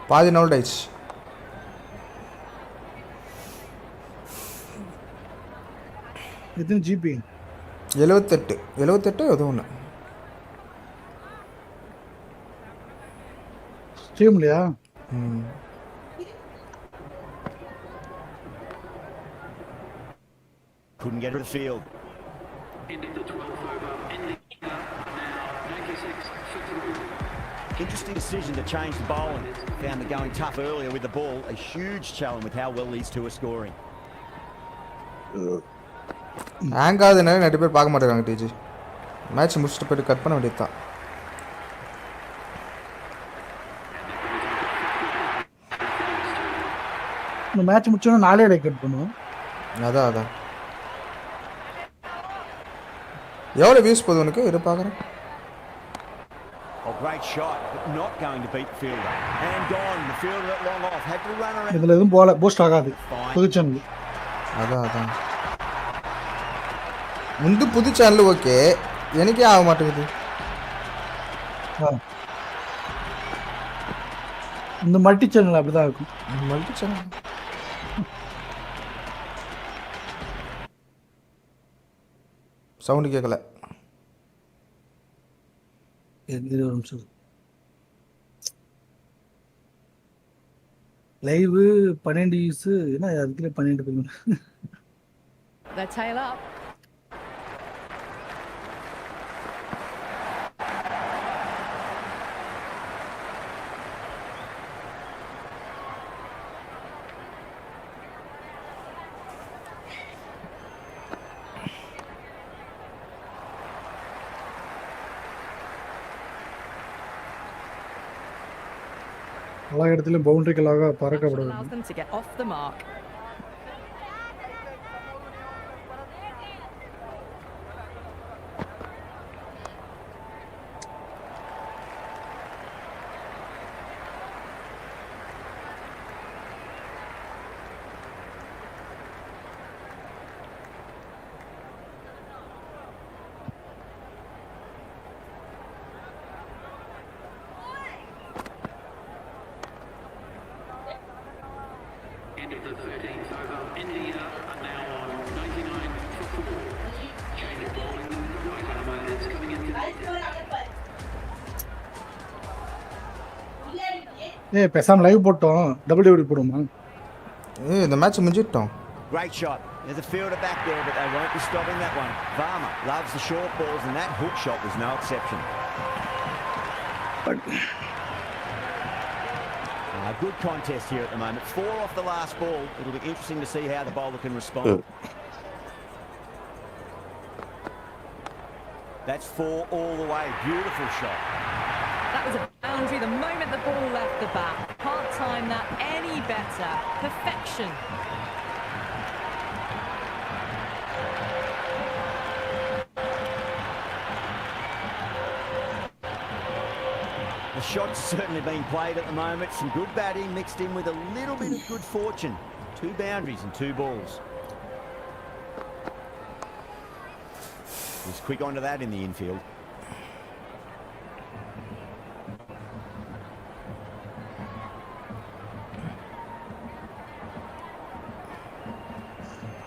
பாதி நாள் ஆயிடுச்சு. எத்தனை ஜிபி? 78 ஏதோ ஒன்று. ஸ்ட்ரீம்லையா? Couldn't get to the field. Interesting decision to change the bowling. Found it going tough earlier with the ball. A huge challenge with how well these two are scoring. Hang ஆகுதுனால நிறைய பேர் பார்க்க மாட்டேங்கிறாங்க. டிஜி match முடிச்சுட்டு போயிட்டு cut பண்ண வேண்டியது தான். இந்த மேட்ச் முடிச்சோன்னா 4 லைக் கட் பண்ணுவோம். அதான் எவ்வளோ வியூஸ் போகுது உனக்கு? இரு பார்க்குறேன். Oh, great shot, but not going to beat the fielder. And gone. The fielder at long off. Had to run around. இதுல எதுவும் போல பூஸ்ட் ஆகாது புது சேனல். அதான் முந்து புது சேனல் ஓகே, எனக்கே ஆக மாட்டேங்குது. இந்த மல்டி சேனல் அப்படிதான் இருக்கும். மல்டி சேனல் சவுண்டு கேட்கல. லைவ் 12 யூஸ் என்ன அதுக்குள்ள 12 பேர். Their tail up. எல்லா இடத்துலயும் பவுண்டரிகளாக பறக்கப்பட allows them to get off the mark. End of the 13th over. India are now on 99 for 4. Change of bowling. Right arm overs coming into ஏய் பேசாம live போட்டோம் WWE போடுமா இந்த match முடிஞ்சிட்டோம். Great shot. There's a fielder back there, but they won't be stopping that one. Varma loves the short balls, and that hook shot was no exception. Good contest here at the moment. 4 off the last ball. It'll be interesting to see how the bowler can respond. That's 4 all the way. Beautiful shot. That was a boundary the moment the ball left the bat. Can't time that any better. Perfection. The shot's certainly being played at the moment. Some good batting mixed in with a little bit of good fortune. 2 boundaries and 2 balls. He's quick onto that in the infield.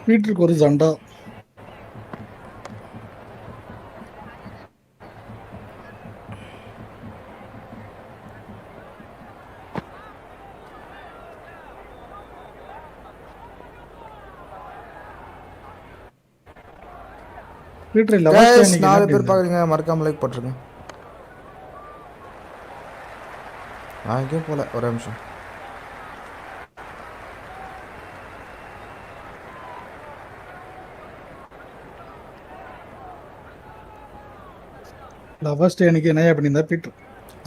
பீட்டருக்கு ஒரு ஜண்டா Peter இல்ல guys 4 பேர் பாக்குறீங்க மறக்காம like போட்டுருங்க. நான் எங்க போல ஒரு நிமிஷம். ஃபர்ஸ்ட் எனக்கு என்னையா பண்ணியிருந்தா பீட்டர்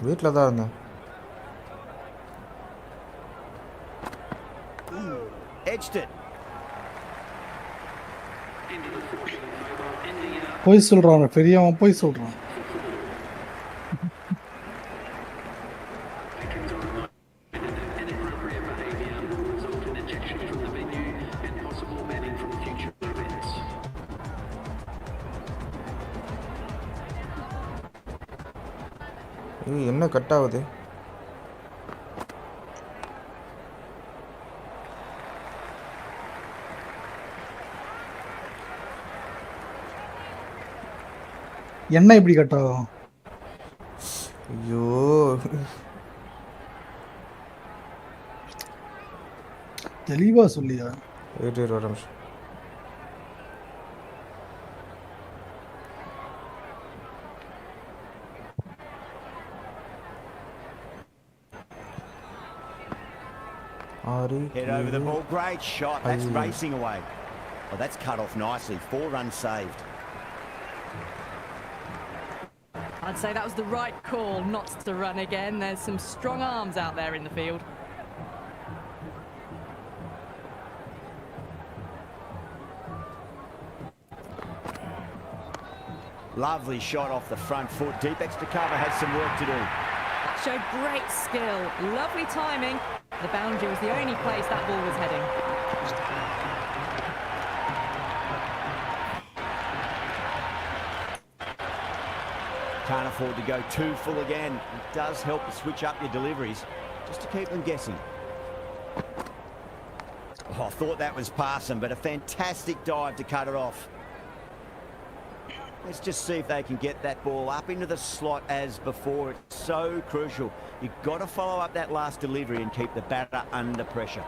வீட்டில் தான் இருந்தேன். Edged it. போய் சொல்றான் பெரியவன் போய் சொல்றான். என்ன கட் ஆகுது? என்ன இப்படி கட் ஆகும்? ஐயோ தெளிவா சொல்லியா? வெயிட் ஒரு நிமிஷம். Head over the ball. Great shot. That's racing away. Oh, that's cut off nicely. 4 runs saved. I'd say that was the right call not to run again. There's some strong arms out there in the field. Lovely shot off the front foot. Deep extra cover has some work to do. That showed great skill. Lovely timing. The boundary was the only place that ball was heading. Can't afford to go too full again. It does help to switch up your deliveries, just to keep them guessing. Oh, I thought that was passing, but a fantastic dive to cut it off. Let's just see if they can get that ball up into the slot as before. It's so crucial. You've got to follow up that last delivery and keep the batter under pressure.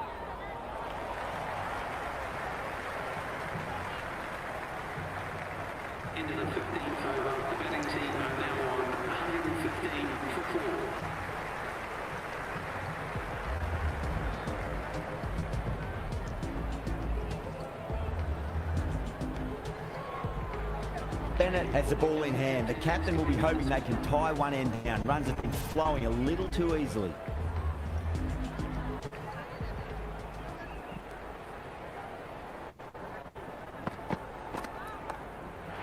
Into the 15th over. The batting team are now on 115 for 4. Bennett has the ball in hand. The captain will be hoping they can tie one end down. Runs have been flowing a little too easily.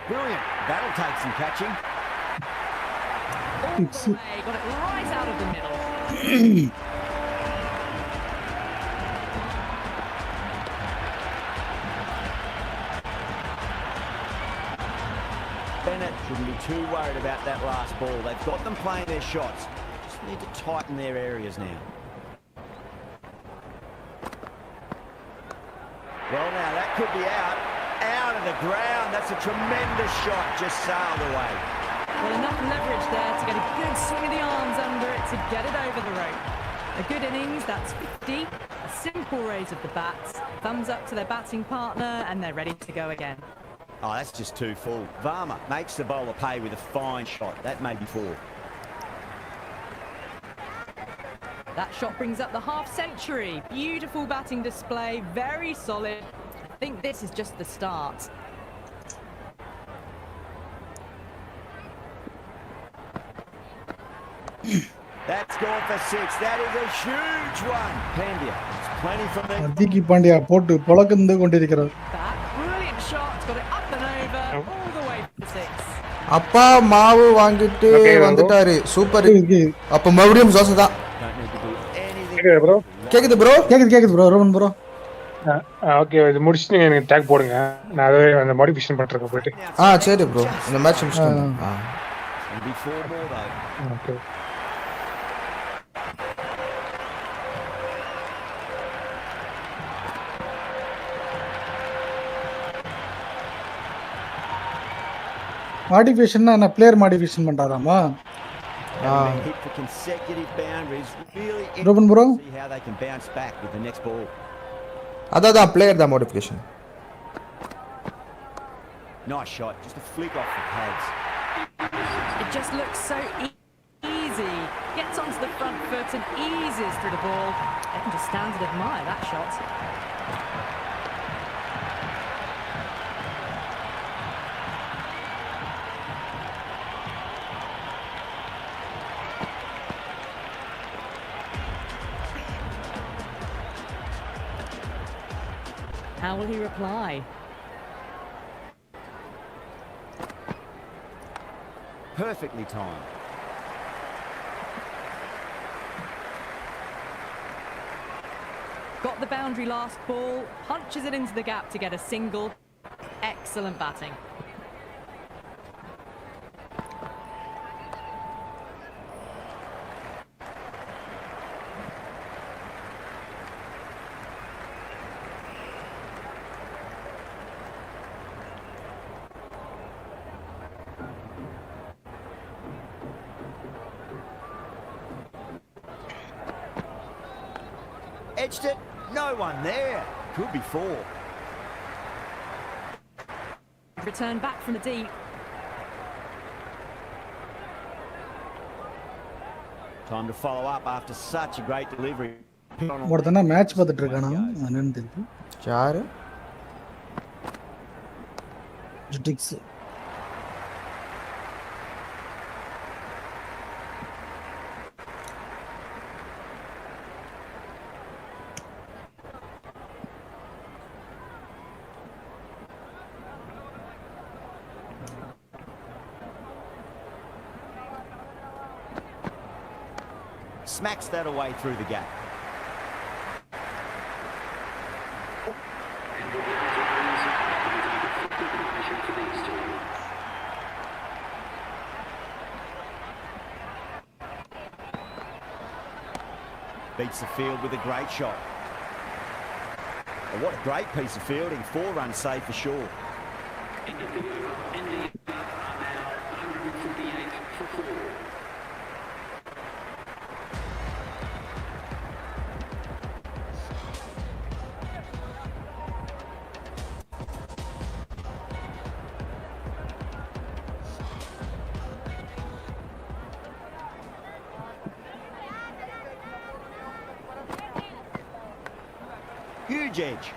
Brilliant. That'll take some catching. All the way, got it right out of the middle. Bennett shouldn't be too worried about that last ball. They've got them playing their shots. Just need to tighten their areas now. Well, now that could be out of the ground. That's a tremendous shot, just sailed away. Well, enough leverage there to get a good swing of the arms under it to get it over the rope. A good innings, that's 50. A simple raise of the bats. Thumbs up to their batting partner, and they're ready to go again. Oh, that's just too full. Varma makes the bowler pay with a fine shot. That may be 4. That shot brings up the half-century. Beautiful batting display, very solid. I think this is just the start. That's gone for 6. That is a huge one. Pandya, it's plenty from there. அதிகி Pandya போட்டு பொளக்குந்து கொண்டிருக்கிறார். That brilliant shot, got it up and over, all the way for 6. அப்பா மாவு வாங்கிட்டு வந்துட்டாரு. Super. அப்ப மறுபடியும் ஜோச தான். கேக்குதா ப்ரோ? கேக்குது ப்ரோ? கேக்குது ப்ரோ. Roman bro. ஓகே, இது முடிச்சிட்டு நீங்க எனக்கு டேக் போடுங்க. நான் அதை அந்த மாடிஃபிகேஷன் பண்றேன் போயிட்டு. சரி ப்ரோ. இந்த மேட்ச் முடிச்சிட்டோம். ஓகே. மாடிஃபிகேஷன்னா என்ன பிளேயர் மாடிஃபிகேஷன் பண்றாராமா? Roman bro. அதான் பிளேயர் தான் modification. Nice shot, just a flick off the pads. It just looks so easy. Gets onto the front foot and eases through the ball. I can just stand and admire that shot. How will he reply? Perfectly timed. Got the boundary last ball, punches it into the gap to get a single. Excellent batting. Edged it, no one there. Could be 4. Return back from the deep. Time to follow up after such a great delivery. ஒருத்தனா match பார்த்துட்டு இருக்கானா? என்னன்னு தெரியல. யாரு? ஜிட்டிக்ஸ். Smacks that away through the gap. Beats the field with a great shot. Well, what a great piece of fielding. 4 runs saved for sure. India are now 148 for 4. Huge edge.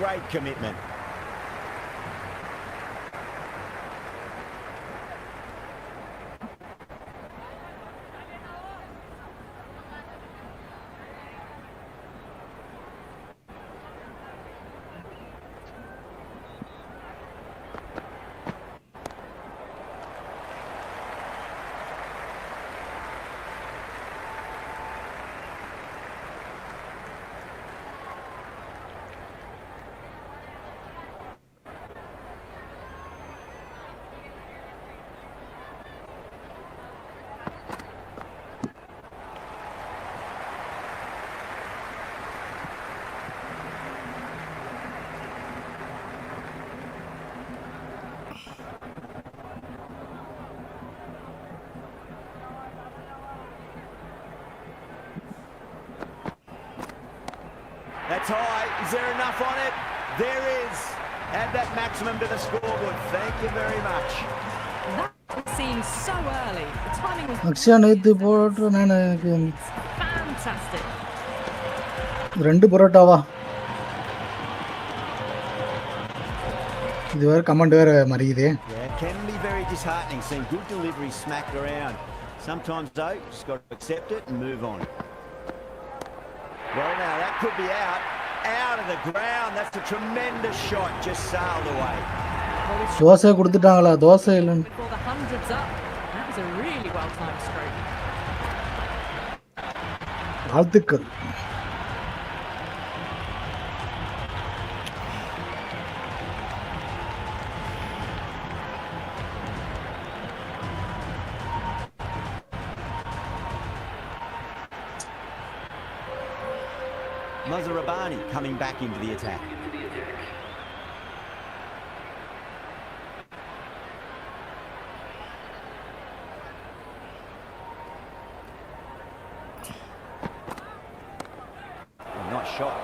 Great commitment. That's high. Is there enough on it? There is. Add that maximum to the scoreboard. Thank you very much. That seems so early. The timing was Akshaya நேத்து போட்டு நான் எனக்கு fantastic. 2 பரோட்டாவா இது வேற comment வேற மறியுதே. Yeah, it can be very disheartening seeing good delivery smacked around. Sometimes though, you just got to accept it and move on. Well now, that could be out of the ground. That's a tremendous shot, just sailed away. Dosa கொடுத்துட்டாங்களா? Dosa இல்லன்னு. Before the hundreds up, that was a really well-timed stroke. வாழ்த்துக்கள். Mazarabani coming back into the attack. Nice shot.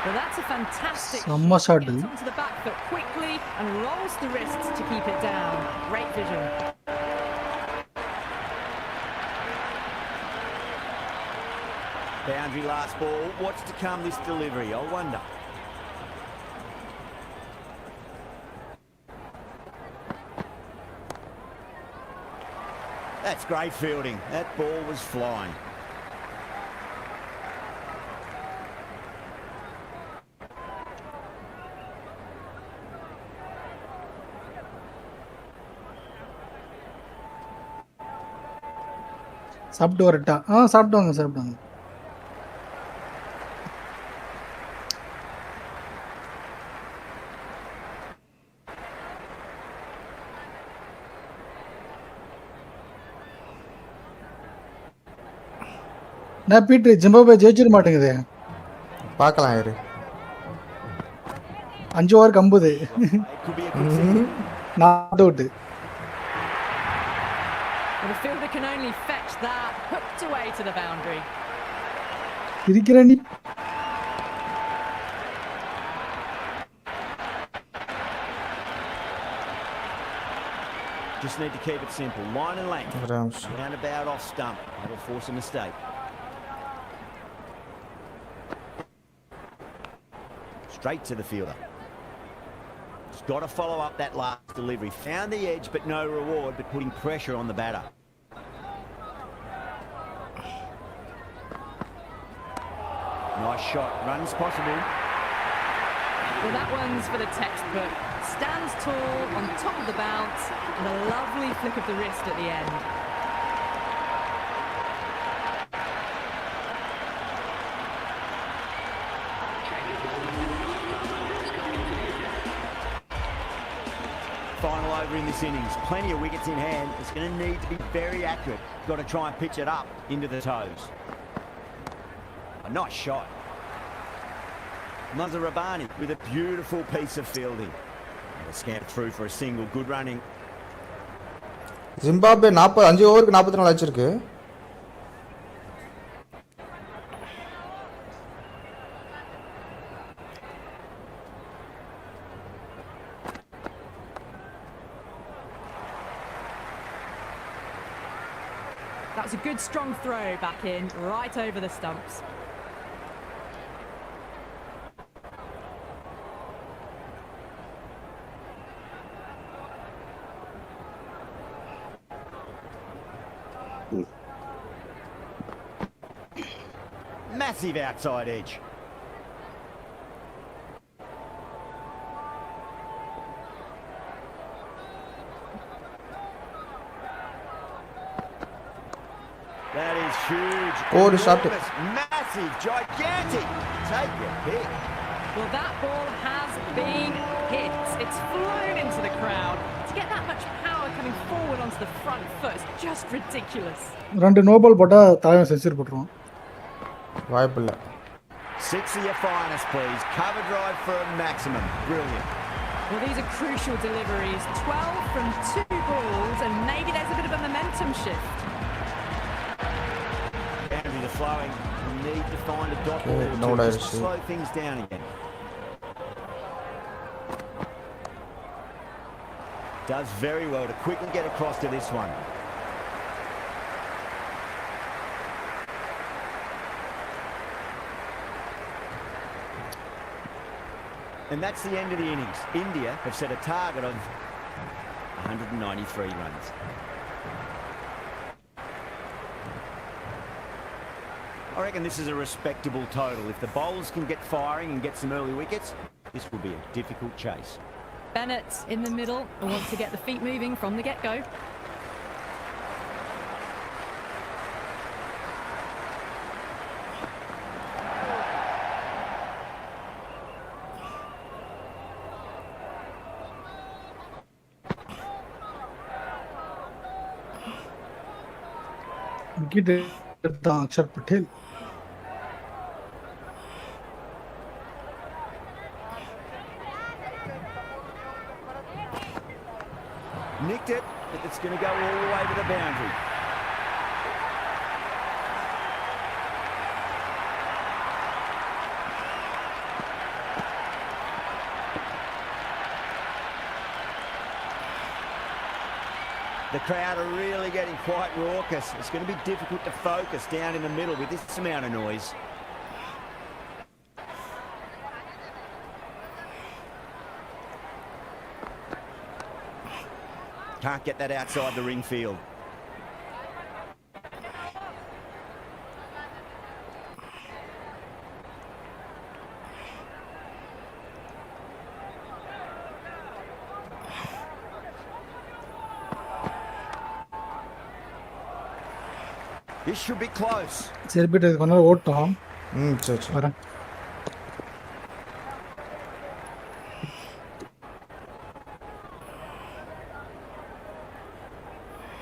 Well, that's a fantastic செம்ம shot. Gets onto the back foot quickly and rolls the wrists to keep it down. Great vision. Boundary last ball. What's to come this delivery? I wonder. That's great fielding. That ball was flying. சாப்பிட்டு வரட்டா? சாப்பிட்டாங்க. நான் Peter Zimbabwe ஜெயிச்சிட மாட்டேங்குது. பார்க்கலாம் இரு. 5 over கம்புது. Could be a good thing. Not out. Well, the fielder can only fetch that, hooked away to the boundary. இருக்கிற நீ Just need to keep it simple. Line and length. Roundabout off stump. That'll force a mistake. Straight to the fielder. Just got to follow up that last delivery. Found the edge, but no reward, but putting pressure on the batter. Nice shot. Runs possible. Well, that one's for the textbook. Stands tall on top of the bounce and a lovely flick of the wrist at the end. Final over in this innings. Plenty of wickets in hand. It's going to need to be very accurate. Got to try and pitch it up into the toes. A nice shot. Mazarabani with a beautiful piece of fielding. They'll scamper through for a single. Good running. Zimbabwe 5 ஓவருக்கு 44 அடிச்சிருக்கு. That was a good strong throw back in, right over the stumps. Massive outside edge. That is huge. Oh, the shot. Enormous, massive, gigantic. Take your pick. Well, that ball has been hit. It's flown into the crowd. To get that much power coming forward onto the front foot is just ridiculous. 2 no ball போட்டா தலைவன் century போட்டுருவான். வாய்ப்பில்ல. 6 of your finest, please. Cover drive for a maximum. Brilliant. Well, these are crucial deliveries. 12 from 2 balls, and maybe there's a bit of a momentum shift. Boundaries are flowing. You need to find a dot ball no to dice. slow things down again. Does very well to quickly get across to this one. And that's the end of the innings. India have set a target of 193 runs. I reckon this is a respectable total. If the bowlers can get firing and get some early wickets, this will be a difficult chase. Bennett in the middle wants to get the feet moving from the get-go. Wicket எடுத்தான் Axar Patel. Nicked it, but it's going to go all the way to the boundary. The crowd are really getting quite raucous. It's going to be difficult to focus down in the middle with this amount of noise. Can't get that outside the ring field. This should be close. சரி போயிட்டு கொஞ்ச நேரம் ஓட்டோம். சரி சரி. வரேன்.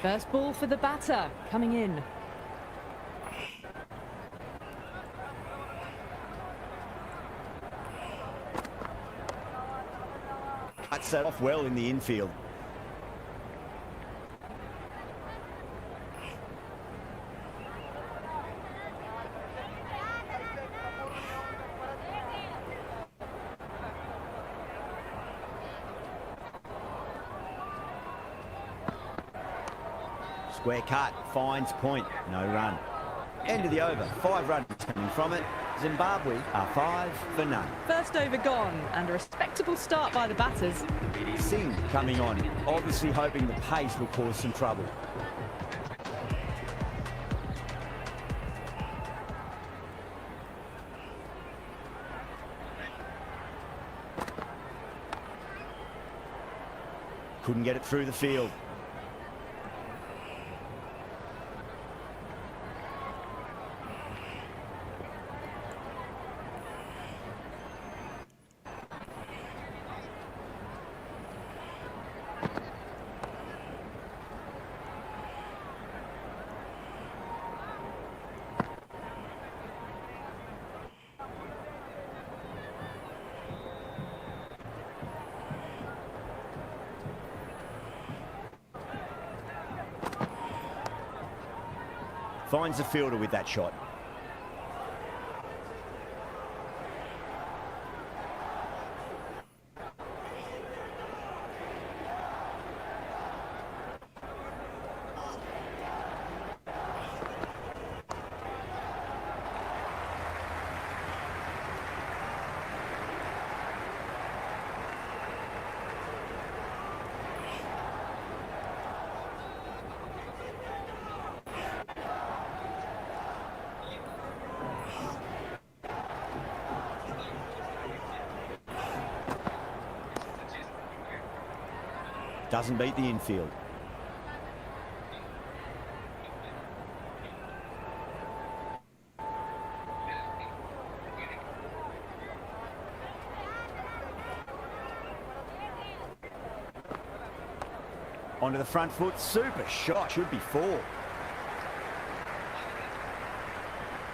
First ball for the batter, coming in. That set off well in the infield. Square cut, finds point, no run. End of the over, 5 runs coming from it. Zimbabwe are 5 for none. First over gone, and a respectable start by the batters. Singh coming on, obviously hoping the pace will cause some trouble. Couldn't get it through the field. Finds the fielder with that shot. Doesn't beat the infield. Onto the front foot, super shot, should be 4.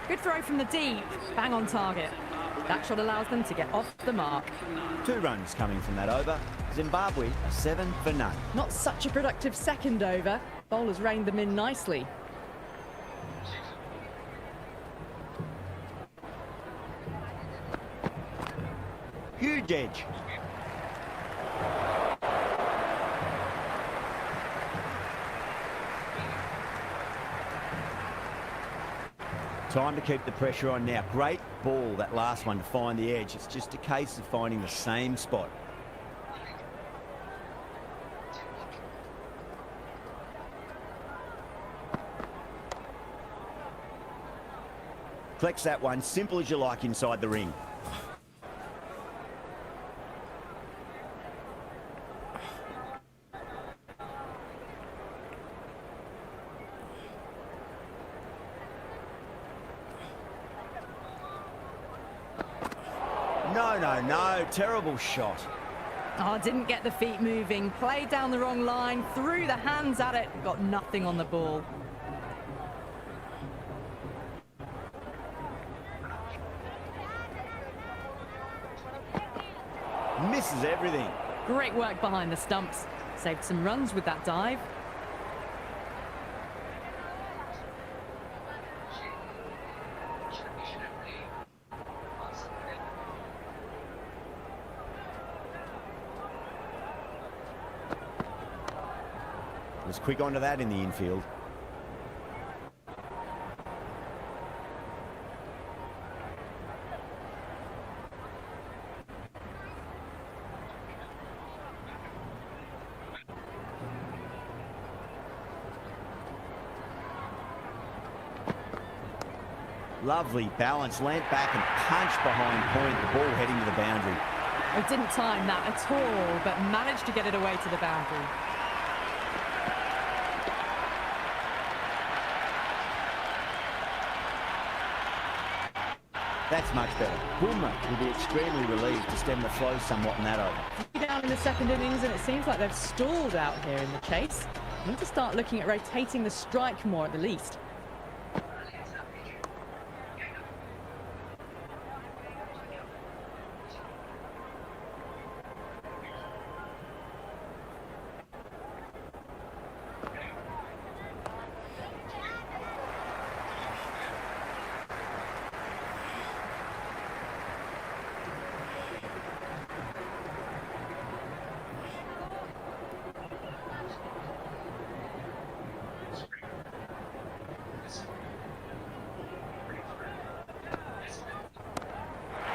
Good throw from the deep, bang on target. That shot allows them to get off the mark. 2 runs coming from that over. Zimbabwe 7 for none. Not such a productive second over. Bowlers reined them in nicely. Huge edge. Time to keep the pressure on now. Great ball, that last one, to find the edge. It's just a case of finding the same spot. Collects that one, simple as you like inside the ring. No, terrible shot. Oh, didn't get the feet moving, played down the wrong line, threw the hands at it, got nothing on the ball. Misses everything. Great work behind the stumps. Saved some runs with that dive. Was quick onto that in the infield. Lovely balance, leant back and punched behind point, the ball heading to the boundary. He didn't time that at all, but managed to get it away to the boundary. That's much better. Boomer will be extremely relieved to stem the flow somewhat in that over. Down in the second innings, and it seems like they've stalled out here in the chase. Need to start looking at rotating the strike more at the least.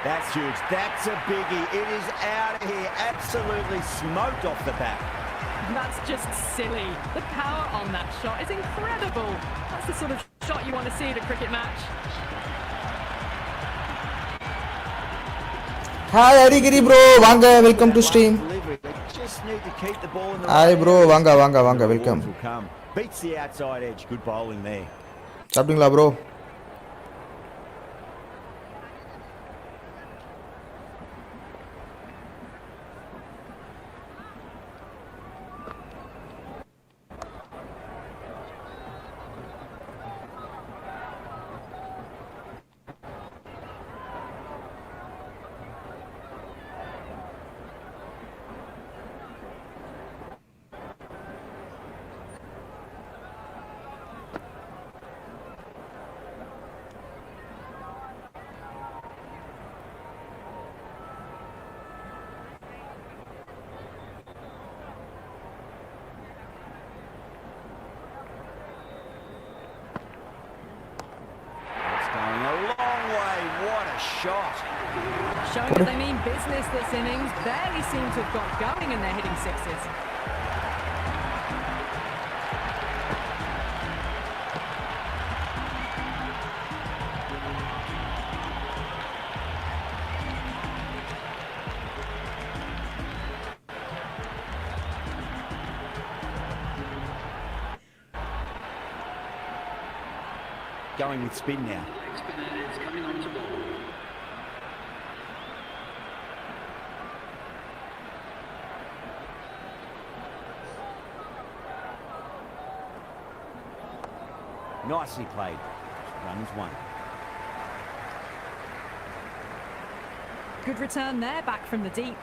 That's huge. That's a biggie. It is out of here. Absolutely smoked off the bat. That's just silly. The power on that shot is incredible. That's the sort of shot you want to see at a cricket match. Hi Arigiri bro, Vanga, welcome to stream. They just need to keep the ball in the Hi right bro, area. Vanga, Vanga, Vanga, The welcome. balls will come. Beats the outside edge. Good bowling there. சாப்பிட்டீங்களா bro? It's going a long way. What a shot. Showing that they mean business this innings. Barely seem to have got going and they're hitting sixes. going with spin now. Leg spinner is coming onto ball. Nicely played. Runs one. Good return there, back from the deep.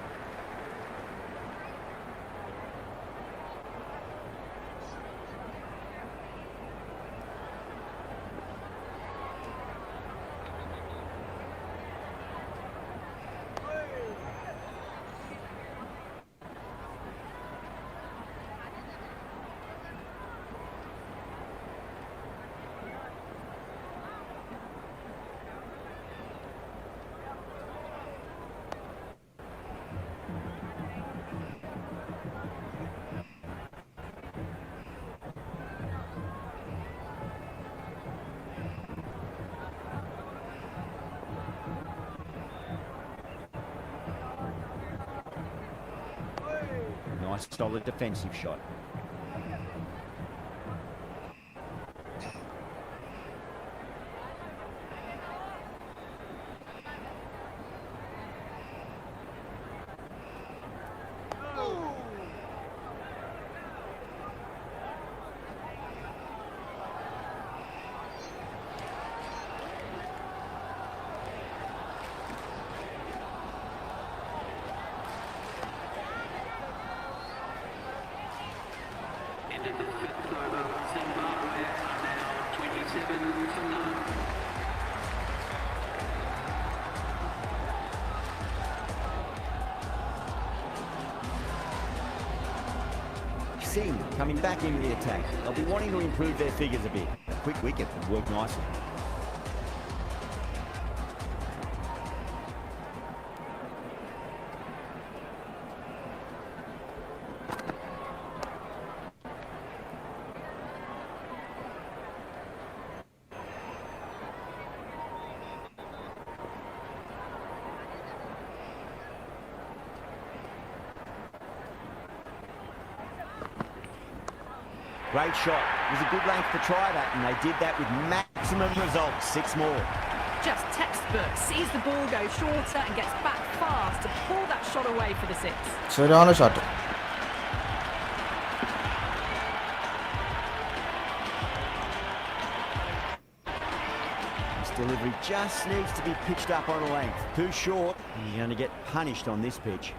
Nice solid defensive shot. End of the fifth over. Zimbabwe are now 27 for none. Singh coming back into the attack. They'll be wanting to improve their figures a bit. A quick wicket would work nicely. Great shot. It was a good length to try that, and they did that with maximum results. 6 more. Just textbook. Sees the ball go shorter and gets back fast to pull that shot away for the 6. சரியான shot. This delivery just needs to be pitched up on a length. Too short, and you're going to get punished on this pitch.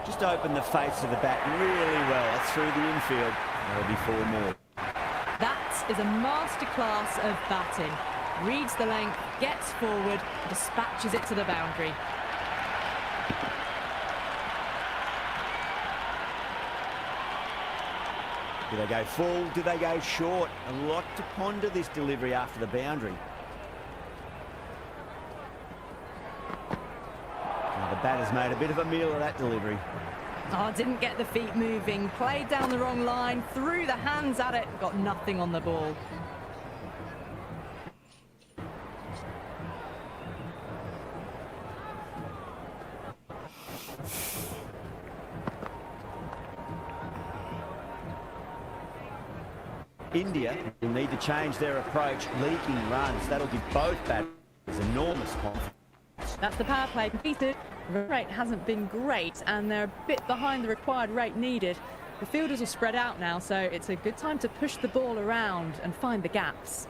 Just opened the face of the bat really well. That's through the infield. There'll be 4 more. That is a masterclass of batting. Reads the length, gets forward, dispatches it to the boundary. Do they go full? Do they go short? A lot to ponder this delivery after the boundary. Now the batter's made a bit of a meal of that delivery. Oh, didn't get the feet moving, played down the wrong line, threw the hands at it, got nothing on the ball. India will need to change their approach, leaking runs. That'll give both batters enormous confidence. That's the power play completed. The rate hasn't been great and they're a bit behind the required rate needed. The fielders are spread out now, so it's a good time to push the ball around and find the gaps.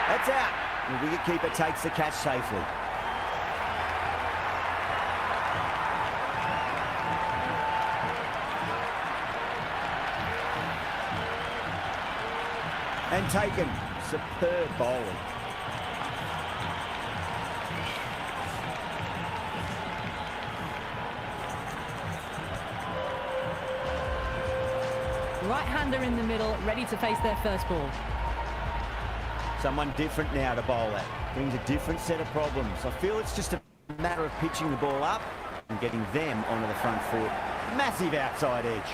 That's out. The wicketkeeper takes the catch safely. And taken. Superb bowling. Right-hander in the middle, ready to face their first ball. Someone different now to bowl at. Brings a different set of problems. I feel it's just a matter of pitching the ball up and getting them onto the front foot. Massive outside edge.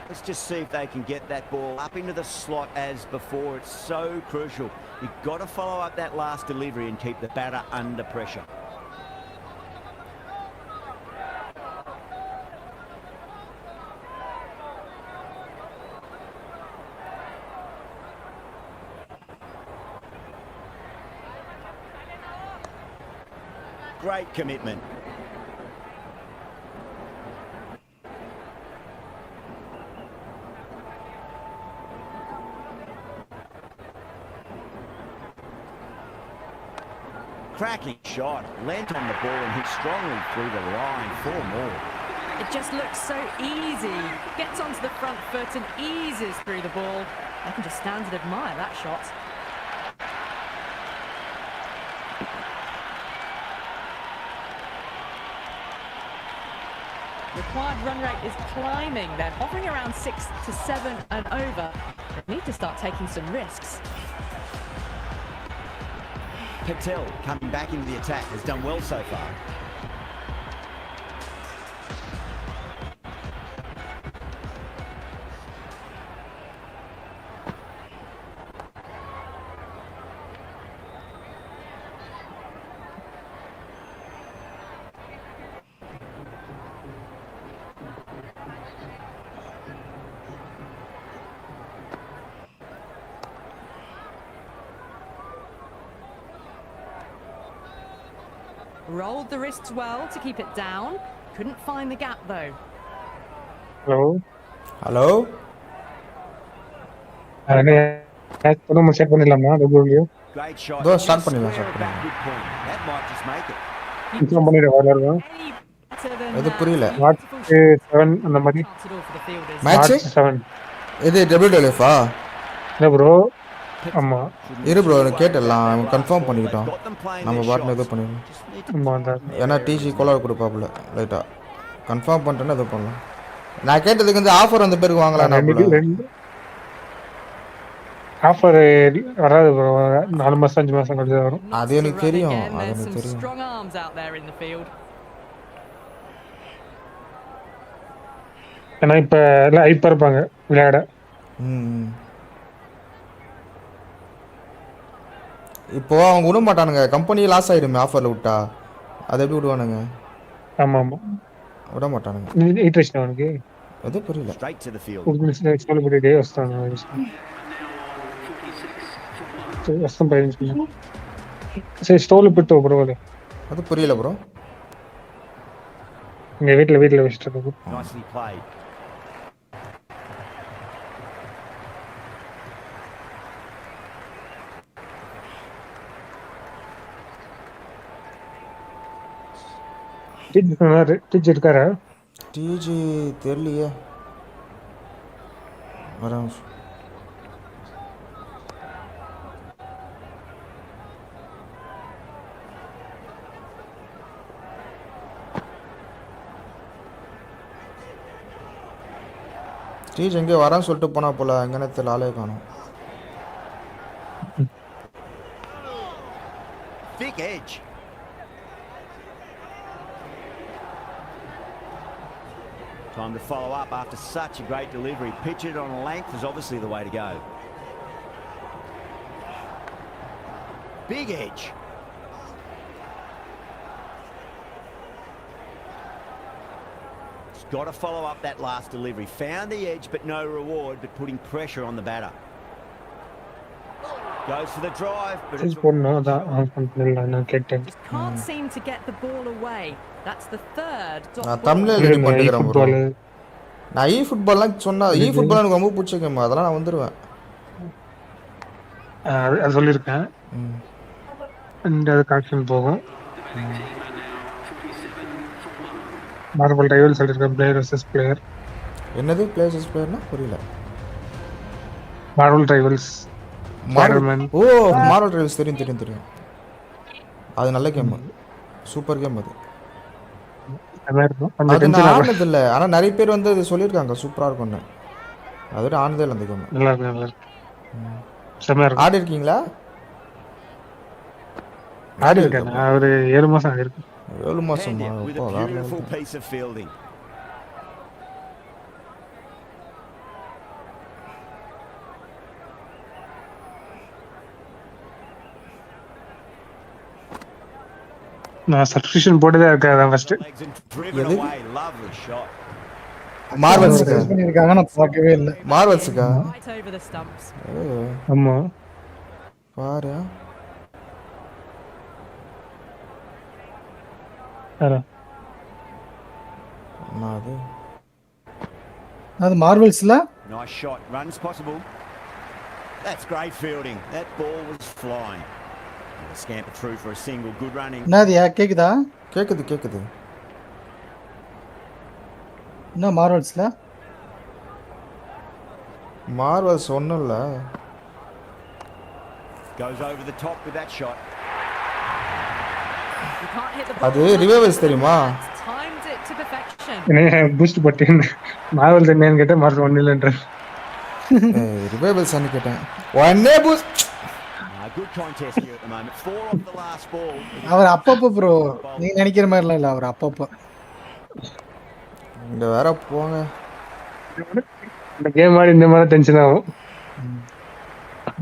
Let's just see if they can get that ball up into the slot as before. It's so crucial. You've got to follow up that last delivery and keep the batter under pressure. Great commitment. Cracking shot, lent on the ball and hit strongly through the line. 4 more. It just looks so easy. Gets onto the front foot and eases through the ball. I can just stand and admire that shot. Required run rate is climbing. They're hovering around 6 to 7 and over. They need to start taking some risks. Patel coming back into the attack has done well so far. Rolled the wrists well to keep it down. Couldn't find the gap though. Hello. Hello நம்ம set பண்ணிடலாமா W Great shot. Go, start Just பண்ணிடலாம், square start back, good point. That might just make it. Inform பண்ணிட வரலாம் Any better than அது புரியல. March 7 அந்த மாதிரி chance at all for the fielders. Match March 7 இது WWF-ஆ? இல்ல ப்ரோ ஆமா இரு ப்ரோ கேட்டலாம் கன்ஃபார்ம் பண்ணிக்கிட்டோம். Got them playing நம்ம their பாட்டுன்னு shots. எதுவும் பண்ணிடலாம். Just need to ஆமா அந்த ஏன்னா டிசி கோலார் கொடுப்பாப்புல லைட்டாக கன்ஃபார்ம் பண்ணிட்டேன்னா எதுவும் பண்ணலாம். நான் கேட்டதுக்கு வந்து ஆஃபர் அந்த பேருக்கு வாங்கலாம். ரெண்டு ஆஃபர் வராது ப்ரோ 4 மாசம் 5 மாசம் கழிச்சு தான் வரும். அது எனக்கு தெரியும், Again, அது there's எனக்கு some தெரியும். strong arms out there in the field. ஏன்னா இப்ப எல்லாம் ஹைப்பா இருப்பாங்க விளையாட. ம் இப்போ அவங்க விட மாட்டானுங்க, கம்பெனி லாஸ் ஆயிடுமே ஆஃபரில் விட்டா. அதை எப்படி விடுவானுங்க? ஆமா ஆமா விட மாட்டானுங்க. ఇంట్రెస్ట్ அவனுக்கு அது புரியல. straight to the field. Day వస్తాను వస్తాం పైన సరే స్టోల్ పెట్టు బ్రో அது புரியல ப்ரோ. இங்க வீட்ல வச்சிட்டு Nicely played. டீச்சர் இருக்காரா? டிஜி தெரியலையே. வரேன். டிஜி எங்கே வரான்னு சொல்லிட்டு போனா போல, எங்கன்னு தெரியல, ஆளே காணும். Thick edge. Time to follow up after such a great delivery. Pitch it on a length is obviously the way to go. Big edge. It's got to follow up that last delivery. Found the edge but no reward, but putting pressure on the batter. Goes for the drive, but it's போடணும் அதான் நான் கேட்டேன். Just can't seem to get the ball away. That's the third dot நான் ball. தமிழ்ல ready பண்ணிக்கிறேன் bro. Football நான் ஃபுட்பால்லாம் சொன்னா football எனக்கு ரொம்ப பிடிச்ச கேம், அதெல்லாம் நான் வந்துடுவேன். அது சொல்லியிருக்கேன். அது கனெக்ஷன் போகும். மார்வல் ரைவல் சொல்லியிருக்கேன். Player versus player. என்னது பிளேயர் வர்சஸ் பிளேயர்னா புரியல. Marvel Rivals Spiderman. Oh Marvel Rivals தெரியும். அது நல்ல கேம், சூப்பர் கேம் அது. அது நான் ஆனது இல்லை, ஆனால் நிறைய பேர் வந்து அது சொல்லியிருக்காங்க சூப்பராக இருக்கும்னு. அதோட ஆனதே இல்லை அந்த கேம். நல்லா இருக்கு நல்லா இருக்கு செம்மையா இருக்கும். ஆடி இருக்கீங்களா? ஆடி இருக்கேன் நான் ஒரு 7 மாசம் ஆகிருக்கு. 7 மாசமா? Penned it with அப்போ a வேற beautiful level. piece of fielding. நான் சப்ஸ்கிரிப்ஷன் போட்டுதான் இருக்கேன் அதான் ஃபர்ஸ்ட். Legs and driven எது? away. Lovely shot. மார்வல்ஸுக்கா? Test பண்ணிருக்காங்க நான் பார்க்கவே இல்லை. மார்வல்ஸுக்கா? Right over the stumps. ஆமா பாரு. அது அது மார்வல்ஸ்ல Nice shot. Runs possible. That's great fielding. That ball was flying. Scamper through for a single. Good running. என்னதுயா கேக்குதா? கேக்குது. என்ன மார்வல்ஸ்ல? மார்வல்ஸ் ஒன்றும் இல்லை. Goes over the top with that shot. You can't hit the அது ball. ரிவைவல்ஸ் தெரியுமா? Timed it to perfection. Boost போட்டேன். Marvel என்னன்னு கேட்டா மார்வல் 1 இல்லன்ற. ரிவைவல்ஸ் அன்னு கேட்டேன். ஒன்னே boost. Good contest here at the moment. 4 off the last ball. அவர் அப்பப்போ bro நீ நினைக்கிற மாதிரிலாம் இல்லை அவர் அப்பப்போ. இந்த வேற போங்க. இந்த கேம் ஆடி இந்த மாதிரி டென்ஷன் ஆகும்.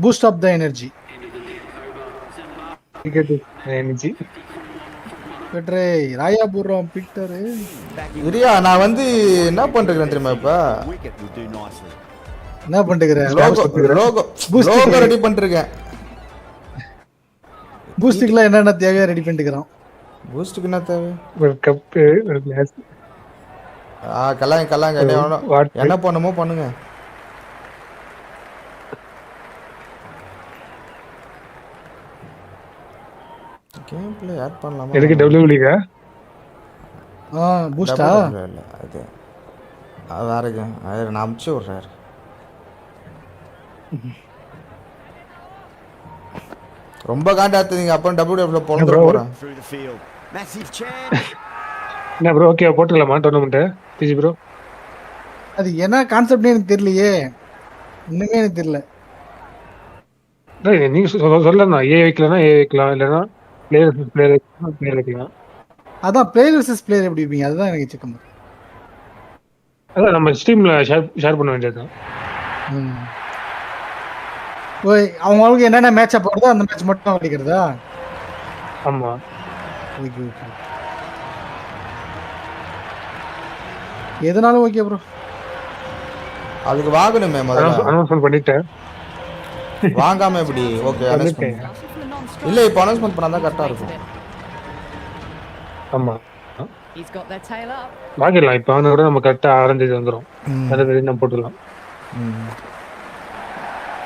Boost up the energy. Cricket energy. பெட்ரே ராயாபுரம் பீட்டர். இரியா நான் வந்து என்ன பண்றேன் தெரியுமா இப்ப? Wicket will do nicely. என்ன பண்ணிட்டுக்கிற? லோகோ ரெடி பண்ணிருக்கேன். பூஸ்டுக்குலாம் என்னென்ன தேவையா ரெடி பண்ணிட்டுக்கிறோம். பூஸ்டுக்கு என்ன தேவை? ஒரு கப் ஒரு கிளாஸ். கல்லாங்க என்ன பண்ணுமோ பண்ணுங்க. கேம் ப்ளே ஆட் பண்ணலாமா? எதுக்கு டபிள்யூலிகா? பூஸ்டா? இல்ல அது வேற கேம். அது நான் அமுச்சு விடுறேன். ரொம்ப காண்டாத்துங்க. அப்ப WWF பொளந்துற போறேன். Through the field. Massive chance. என்ன ப்ரோ ஓகே போட்டுடலாமா டோர்னமெண்ட் டிஜி ப்ரோ? அது என்ன கான்செப்ட்னே எனக்கு தெரியலையே. இன்னுமே எனக்கு தெரியல. நீங்க சொல்லலாம் ஏ வைக்கலாம் இல்லைன்னா பிளேயர் வைக்கலாம். அதான் பிளேயர் வெர்சஸ் பிளேயர் எப்படி இருப்பீங்க? அதுதான் எனக்கு செக் பண்ணு. அதான் நம்ம ஸ்ட்ரீம்ல ஷேர் பண்ண வேண்டியதுதான். ஓய் அவங்களுக்கு என்னென்ன மேட்ச் போடுறதோ அந்த மேட்ச் மட்டும் விளைக்கிறதா? ஆமா. Okay okay. எதனாலும் ஓகே ப்ரோ. அதுக்கு வாங்கணுமே முதல்ல. அனௌன்ஸ்மென்ட் பண்ணிட்டேன். வாங்காம எப்படி? Okay announcement. இல்ல இப்போ அனௌன்ஸ்மென்ட் பண்ணா தான் கரெக்ட்டா இருக்கும். ஆமா. He's got their tail up. வாங்கிடலாம். இப்போ வந்து கூட நம்ம கரெக்டா ஆரம்பிச்சு வந்துரும். அதை நம்ம போட்டுடலாம்.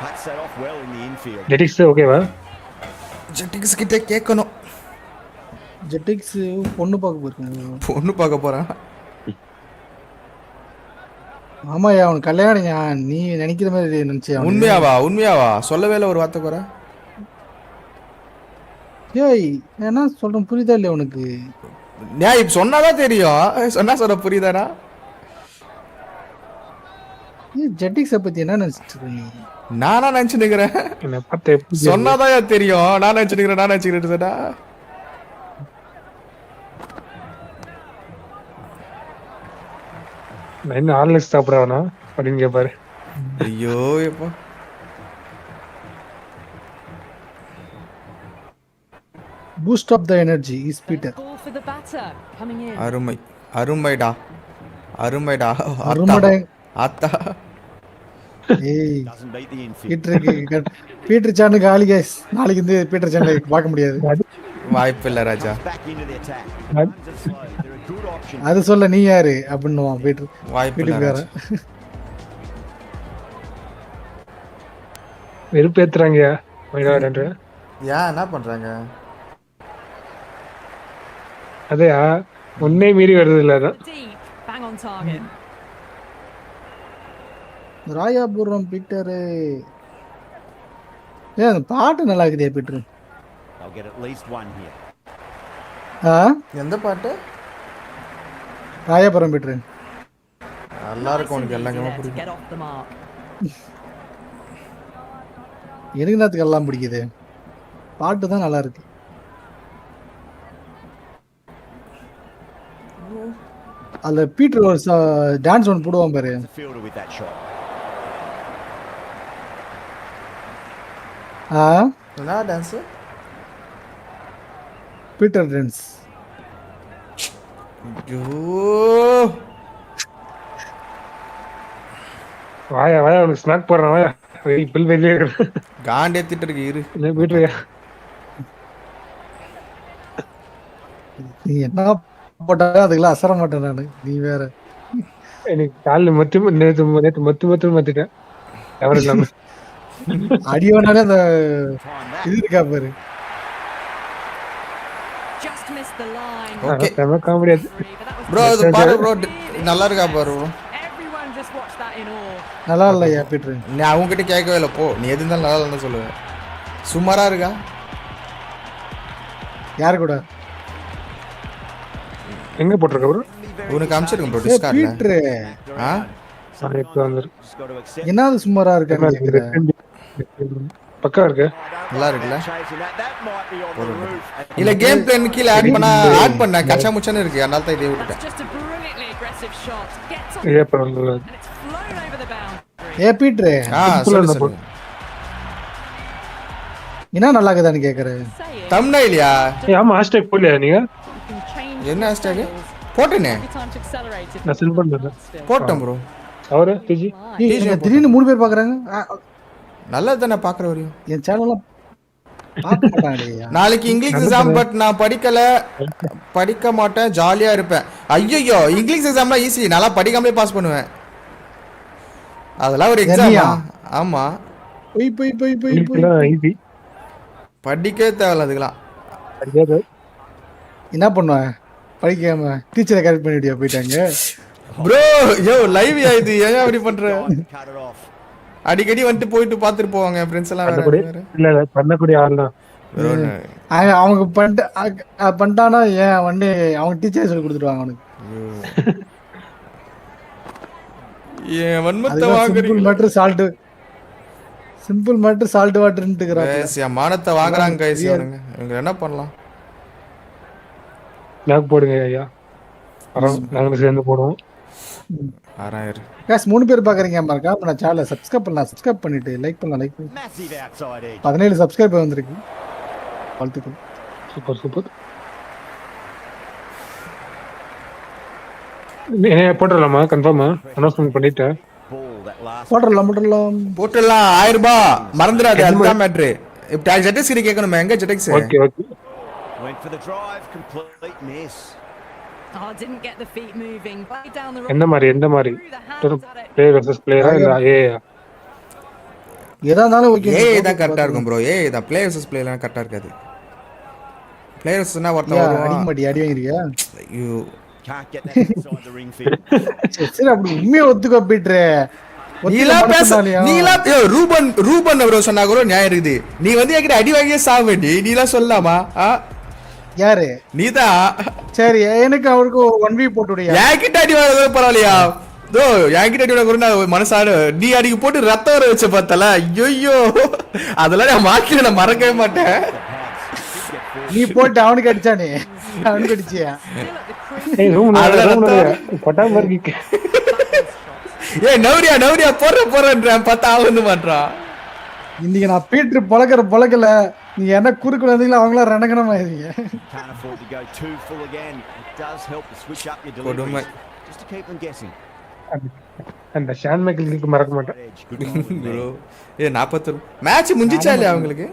Cuts that off well in the infield. Jetix ஓகேவா? ஜெட்டிக்ஸ் கிட்ட கேட்கணும். ஜெட்டிக்ஸ் பொண்ணு பார்க்க போயிருக்காங்க. பொண்ணு பார்க்க போறேன். ஆமாயா அவனுக்கு கல்யாணம் நீ நினைக்கிற மாதிரி நினைச்சியா? உண்மையாவா சொல்லவே இல்லை ஒரு வார்த்தை குறை. ஏய் என்ன சொல்றேன் புரியுதா இல்லையா உனக்கு? நான் இப்ப சொன்னாதான் தெரியும். சொல்ல புரியுதாடா? ஜெட்டிக்ஸை பத்தி என்ன நினைச்சிட்டு இருக்க நீ? நானா நினைச்சுக்கிறேன். சொன்னாதான் தெரியும். நான் நினைச்சுக்கிறேன். நான் இன்னும் ஆர்லெக்ஸ் சாப்பிடாவனா அப்படின்னு கேட்பாரு. ஐயோ எப்பா. Boost up the energy is better. அருமைடா. ஆத்தா. ஏய் பீட்டர் சேனல் காலி गाइस. நாளைக்கு இந்த பீட்டர் சேனலை பார்க்க முடியாது. வாய்ப்பு இல்ல ராஜா. அது சொல்ல நீ யாரு அப்படின்னுவான் பீட்டர். வாய்ப்பு இல்ல. வெறுப்பேத்துறாங்க. ஏன் என்ன பண்றாங்க? அதையா ஒன்னே மீறி வருது இல்ல. ராயாபுரம் பீட்டர். ஏன் அந்த பாட்டு நல்லா இருக்குதே Peter. I'll get at least one here. எந்த பாட்டு? ராயாபுரம் பீட்டர். நல்லா இருக்கும். உனக்கு எல்லாமே புரியும். எனக்கு நேரத்துக்கு எல்லாம் பிடிக்குது, பாட்டு தான் நல்லா இருக்கு. அதுல பீட்டர் ஒரு டான்ஸ் ஒன்று போடுவான் பாரு. The fielder with that shot. என்ன டான்ஸ்? Peter dance. ஐயோ வாயா வாயா உனக்கு ஸ்நாக் போடுறேன் வாயா. பில் வெளியே காண்ட் ஏத்திட்டு இருக்கு இரு. இல்லை போயிட்டு நீ என்ன போட்டா அதுக்கெல்லாம் அசர மாட்டேன் நானு. நீ வேற. எனக்கு காலில் நேற்று மொத்து மாத்திட்டேன் எவரும் இல்லாம. அடியோனாலே அந்த இது இருக்கா பாரு. Just missed the line. Okay செம காமெடியா ப்ரோ இது பாரு ப்ரோ, நல்லா இருக்கா பாரு bro. Everyone just watched that in awe. நல்லா இல்லையா பீட்டர்? நீ அவங்க கிட்ட கேட்கவே இல்லை போ, நீ எது இருந்தாலும் நல்லா இல்லைன்னு சொல்லுவேன். சுமாரா இருக்கா? யாரு கூட? எங்க போட்டிருக்க ப்ரோ? உனக்கு அனுப்பிச்சிருக்கேன் ப்ரோ டிஸ்கார்ட்ல. பீட்டர் ஆ இப்போ வந்துரு Just got to accept. என்னது சுமாரா இருக்கான்னு பக்கா இருக்கு. நல்லா இருக்குல்ல? Chasing that. That might be on the roof. இல்ல கேம் பிளான் கீழ ஆட் பண்ண கச்சா முச்சான்னு இருக்கு, அதனால தான் இதை விட்டுட்டேன். That's just a brilliantly aggressive shot. Gets on ஏ பரவாயில்ல. and it's flown over the boundary. A Peter சொல்லு. என்ன நல்லா இருக்குதான்னு கேக்குறேன். Say it. தம்ப்நெயிலியா? ஆமா ஹேஷ்டேக் போடலையா நீங்க? You can change என்ன the hashtag? settings போட்டேனே. every time to accelerate it. நான் சென்ட் பண்றேன். Still. போட்டேன் ப்ரோ. அவரு டிஜி ஏய், என்னை திடீர்னு 3 பேர் பாக்குறாங்க. நல்லா தானே பாக்குற வரையும். என் சேனல்ல பார்க்க மாட்டாங்கடா. நாளைக்கு இங்கிலீஷ் எக்ஸாம், பட் நான் படிக்க மாட்டேன், ஜாலியா இருப்பேன். ஐயோ இங்கிலீஷ் எக்ஸாம்லாம் ஈஸி, நல்லா படிக்காமலே பாஸ் பண்ணுவேன். அதெல்லாம் ஒரு எக்ஸாமா? ஆமா போய் போய் போய் போய் போய் ஈஸி படிக்கவே தேவையில்ல அதுக்கெல்லாம். படிக்காத என்ன பண்ணுவேன் படிக்காம டீச்சரை கரெக்ட் பண்ணிட்டியா போயிட்டாங்க. ப்ரோ யோ லைவ் ஆயிது, ஏன் அப்படி பண்ற? Cut it off. அடிக்கடி வந்துட்டு போயிட்டு பாத்துட்டு போவாங்க என் ஃப்ரெண்ட்ஸ் எல்லாம் வேற. இல்ல பண்ணக்கூடிய ஆள் தான். அவங்க பண்ணிட்டானா ஏன் வந்து அவங்க டீச்சர் சொல்லி கொடுத்துருவாங்க அவனுக்கு. ஏன் வன்மத்தை வாங்குறீங்க? சிம்பிள் மேட்டர் சால்ட் வாட்டர்ன்ட்டுக்கறாங்க. என் மானத்தை வாங்குறாங்க கைஸ் இவனுங்க. இவங்க என்ன பண்ணலாம்? லாக் போடுங்க ஐயா. நாங்க சேர்ந்து போடுவோம். 6000 गाइस 3 பேர் பாக்குறீங்க பாருங்க. அப்ப நான் சேனலை சப்ஸ்கிரைப் பண்ணிட்டு லைக் பண்ணி Massive outside edge. 17 சப்ஸ்கிரைபர் வந்திருக்கு. வாழ்த்துக்கள். சூப்பர். நீ போட்டுறலாமா? கன்ஃபார்மா அனௌன்ஸ்மென்ட் பண்ணிட்டேன். Ball that last. போட்டுறலாம் 1000 ரூபாய் மறந்துடாத. அதுதான் மேட்ரு. இப்ப ஜெட்டக்ஸ் கிட்ட கேட்கணுமே, எங்க ஜெட்டக்ஸ்? Okay. Went for the drive, complete miss. Oh, didn't get the feet moving. Play down the எந்த மாதிரி through the hands at it. Player versus பிளேயரா இல்ல ஏயா? எதானாலும் ஓகே. ஏய் தான் கரெக்ட்டா இருக்கும் ப்ரோ. ஏய் தான் பிளேயர் வெர்சஸ் பிளேயர்லாம் கரெக்ட்டா இருக்காது. பிளேயர் வெர்சஸ்னா ஒருத்தன் வருவான். அடி வாங்குறியா? Can't get that inside the ring field. சரி அப்படி உண்மையா ஒத்துக்கோ பீட்ரே. நீலாம் ரூபன் ப்ரோ சொன்னா கூட நியாயம் இருக்குது. நீ வந்து என்கிட்ட அடி வாங்கியே சாவ வேண்டி நீலாம் சொல்லலாமா? யாரு? நீதான். சரி எனக்கு அவருக்கு 1v போட்டுடியா? என்கிட்ட அடி வாங்குறது பரவாயில்லையா? தோ என்கிட்ட அடி வாங்குறது மனசார நீ அடிக்கு போட்டு ரத்தம் வர வச்ச பார்த்தல. ஐயோ அதெல்லாம் நான் மாக்கில நான் மறக்கவே மாட்டேன். நீ போட்டு அவனுக்கு அடிச்சானே. அவனுக்கு அடிச்சியா? ஏய் ரூம் கொட்டா மாதிரி. ஏய் நௌரியா போறேன்றேன் பார்த்தா அவன் வந்து மாட்றான். இன்னைக்கு நான் பீட்டர் பழக்கல. நீ என்ன குறுக்குல இருந்தீங்களா அவங்கள ரணகணமா இருக்கீங்க. Can't afford to go too full again. It does help to switch up your deliveries just to keep them guessing. அந்த ஷான் மைக்கேலுக்கு மறக்க மாட்டேன். ப்ரோ ஏ 40 மேட்ச் முடிஞ்சிச்சா இல்லையா அவங்களுக்கு?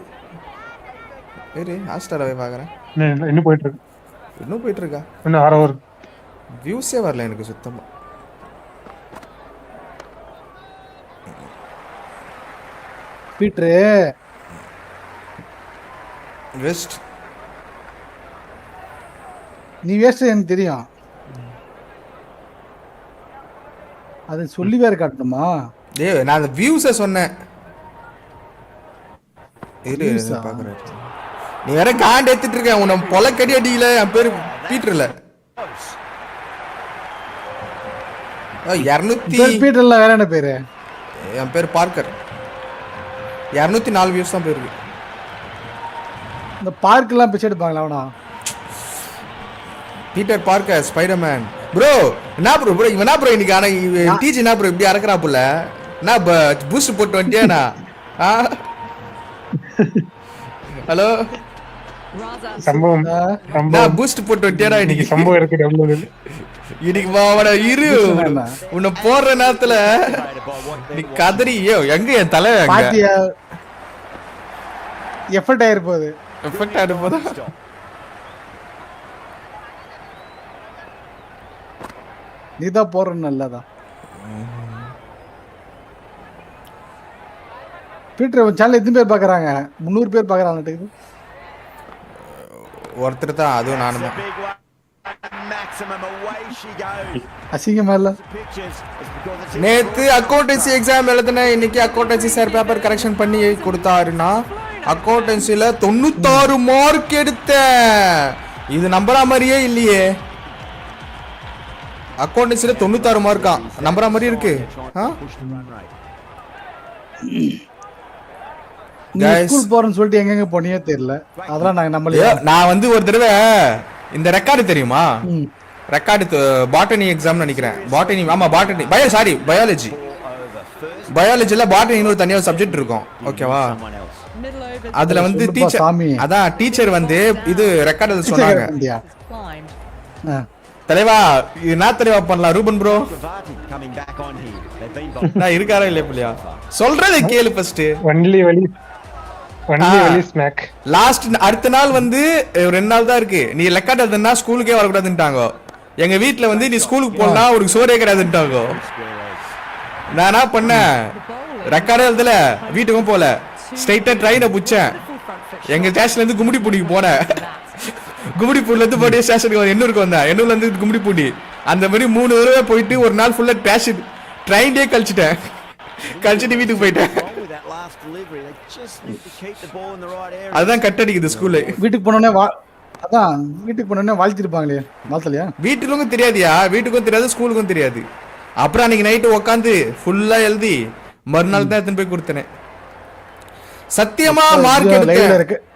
ஏய் ஹாஸ்டல்ல போய் பார்க்கறேன். இன்னும் போயிட்டு இருக்கா? இன்னும் 6 ஹவர். வியூஸே வரல எனக்கு சுத்தமா. பீட்டர் வெஸ்ட் நீ வேஸ்ட் எனக்கு தெரியும். அது சொல்லி வேற காட்டணுமா? டேய் நான் அந்த வியூஸை சொன்னேன். இரு பாக்குறேன். நீ வேற காண்ட் எடுத்துட்டு இருக்க. உன்ன பொலக்கடி அடியில என் பேரு பீட்டர்ல. 200 பீட்டர்ல வேற என்ன பேரு? என் பேர் பார்க்கர். 204 வியூஸ் தான் போயிருக்கு. இந்த பார்க்கெல்லாம் பிச்சை எடுப்பாங்களா அவனா? Peter Parker Spiderman bro. என்ன ப்ரோ இவன் என்ன ப்ரோ இன்னைக்கு? ஆனால் டிஜி என்ன ப்ரோ இப்படி அறக்குறாப்புல? என்ன பூஸ்ட் போட்டு வந்துட்டியாண்ணா? ஹலோ சம்பவம் பூஸ்ட் போட்டு வந்துட்டியாடா இன்னைக்கு? சம்பவம் இருக்கு இன்னைக்கு வாவட இரு உன்னை போடுற நேரத்துல நீ கதறியோ. எங்க என் தலை பாத்தியா எஃபர்ட் ஆயிருப்போது. எஃபெக்ட் ஆயிருப்போதா? நீதான் போடுற நல்லதா. பீட்டர் சேனல் எத்தனை பேர் பாக்குறாங்க? 300 பேர் பாக்குறாங்க. ஒருத்தர் தான், அதுவும் நானும் தான். அசிங்கமா இல்ல? நேத்து அக்கௌண்டன்சி எக்ஸாம் எழுதுன, இன்னைக்கு அக்கௌண்டன்சி சார் பேப்பர் கரெக்ஷன் பண்ணி கொடுத்தாருன்னா அக்கௌண்டன்சில 96 மார்க் எடுத்தேன். இது நம்புற மாதிரியே இல்லையே. அக்கௌண்டன்சில 96 மார்க்கா? நம்புற மாதிரி இருக்கு. ஸ்கூல் போறேன்னு சொல்லிட்டு எங்க போனியோ தெரியல. அதெல்லாம் நாங்க நம்மளே. நான் வந்து ஒரு தடவை இந்த ரெக்கார்டு தெரியுமா? ரெக்கார்டு பாட்டனி எக்ஸாம் நினைக்கிறேன். பாட்டனி, ஆமா பாட்டனி, பயாலஜி. பயாலஜில பாட்டனின்னு ஒரு தனியா சப்ஜெக்ட் இருக்கும், ஓகேவா? அதுல வந்து டீச்சர், அதான் டீச்சர் வந்து இது ரெக்கார்டு எழுத சொன்னாங்க. தலைவா என்ன தலைவா பண்ணலாம் ரூபன் ப்ரோ? நான் இருக்காரா இல்லையா புள்ளியா? சொல்றதை கேளு ஃபர்ஸ்ட். லாஸ்ட் அடுத்த நாள் வந்து 2 நாள் தான் இருக்கு. நீ ரெக்கார்ட் எழுதுனா ஸ்கூலுக்கே வரக்கூடாதுன்ட்டாங்க. எங்க வீட்டுல வந்து நீ ஸ்கூலுக்கு போனா ஒரு சோறே கிடையாதுன்ட்டாங்க. நான் என்ன பண்ணேன், ரெக்கார்டே எழுதல, வீட்டுக்கும் போல, ஸ்ட்ரைட்டா ட்ரெயினை புடிச்சேன். எங்க ஸ்டேஷன்ல இருந்து கும்மிடிப்பூண்டிக்கு போனேன். கும்மிடிப்பூண்டில இருந்து போய் ஸ்டேஷனுக்கு எண்ணூருக்கு வந்தேன். எண்ணூர்ல இருந்து கும்மிடிப்பூண்டி. அந்த மாதிரி 3 தடவை போயிட்டு ஒரு நாள் ஃபுல்லா ட்ரெயின்லயே கழிச்சிட்டேன். கழிச்சிட்டு வீட்டுக்கு போயிட்டேன். அதுதான் கட் அடிக்குது ஸ்கூல்ல. வீட்டுக்கு போனோடனே அதான் வீட்டுக்கு போனோடனே வாழ்த்திருப்பாங்களே, வாழ்த்தலையா? வீட்டுக்கும் தெரியாதியா? வீட்டுக்கும் தெரியாது, ஸ்கூலுக்கும் தெரியாது. அப்புறம் அன்னைக்கு நைட்டு உட்காந்து ஃபுல்லா எழுதி மறுநாள் தான் எடுத்துன்னு போய் கொடுத்தேன். சத்தியமா மார்க் எடுத்தேன்.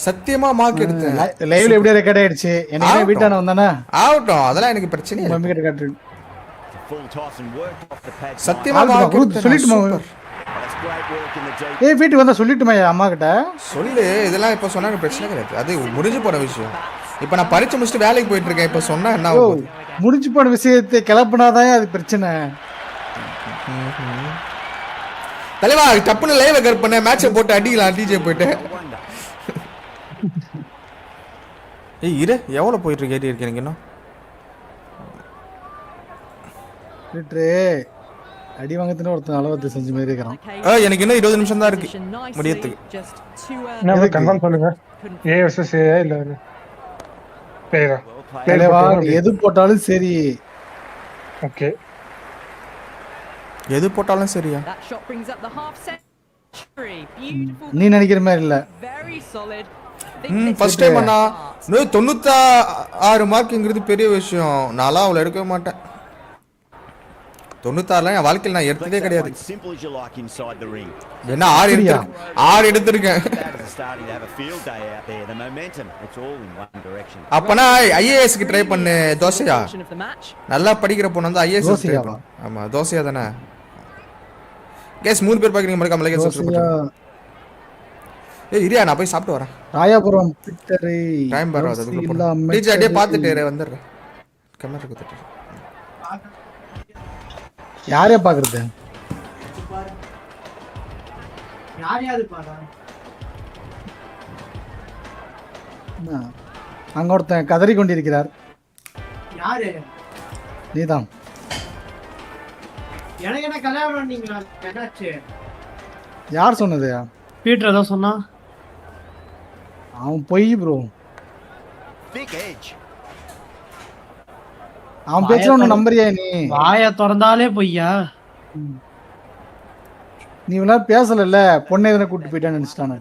சத்தியமா மார்க் எடுத்தேன். லைவ்ல எப்படியே ரெக்கார்ட் ஆயிடுச்சு. எனக்கு வீட்டான வந்தானே ஆகட்டும், அதெல்லாம் எனக்கு பிரச்சனை இல்லை. மம்மி கிட்ட காட்டு. சத்தியமா மார்க் சொல்லிட்டுமா? ஏய் வீட்டுக்கு வந்தா சொல்லிட்டுமா அம்மா கிட்ட? சொல்லு, இதெல்லாம் இப்ப சொன்னா பிரச்சனை கிடையாது. அது முடிஞ்சு போன விஷயம். இப்ப நான் பரீட்சை முடிச்சுட்டு வேலைக்கு போயிட்டு இருக்கேன். இப்ப சொன்னா என்ன ஆகும்? முடிஞ்சு போன விஷயத்தை கிளப்புனாதான் அது பிரச்சனை. தலைவா டப்புன்னு லைவ் கட் பண்ண, மேட்சை போட்டு அடிக்கலாம் டிஜே போயிட்டு. ஏய் இரு, எவ்வளவு போயிட்டு இருக்கு இருக்கீங்க இன்னும்? அடி வாங்கத்துன்னு ஒருத்தன் அளவத்து செஞ்ச மாதிரி இருக்கிறான். எனக்கு இன்னும் 20 நிமிஷம் தான் இருக்கு முடியத்துக்கு. என்ன கன்ஃபார்ம் பண்ணுங்க. ஏ வெர்சஸ் ஏ இல்ல பிளேயரா? பிளேயரா எது போட்டாலும் சரி. ஓகே, எது போட்டாலும் சரியா? நீ நினைக்கிற மாதிரி இல்ல. ஃபர்ஸ்ட் டைம் அண்ணா 96 மார்க்ங்கிறது பெரிய விஷயம். நான்லாம் அவ்வளோ எடுக்கவே மாட்டேன். 96 என் வாழ்க்கையில் நான் எடுத்ததே கிடையாது. என்ன 6 எடுத்திருக்கேன். அப்பனா ஐஏஎஸ்க்கு ட்ரை பண்ணு தோசையா. நல்லா படிக்கிற பொண்ணு வந்து ஐஏஎஸ் ட்ரை பண்ணு. ஆமா தோசையா தானே. கேஸ் 3 பேர் பாக்குறீங்க, மறக்காம லைக் சப்ஸ்கிரைப் பண்ணுங்க. ஏய் இரியா, நான் போய் சாப்பிட்டு வரேன். ராயாபுரம் பிட்டரை டைம் வராது அதுக்குள்ள. டிஜே அடே பாத்துட்டே வந்துறேன். கேமரா குத்துட்டு. யாரே பாக்குறது? அங்க ஒருத்தன் கதறி கொண்டிருக்கிறார். யாரு? நீதான். எனக்கு என்ன கல்யாணம் நீங்களா? என்னாச்சு? யார் சொன்னது? பீட்டர் தான் சொன்னா. அவன் பொய் ப்ரோ. அவன் பேசுற ஒண்ணு நம்பறியா நீ? வாயை திறந்தாலே பொய்யா? நீ இவனா பேசல, பொண்ணை எதனா கூட்டு போயிட்டான்னு நினைச்சிட்டானே.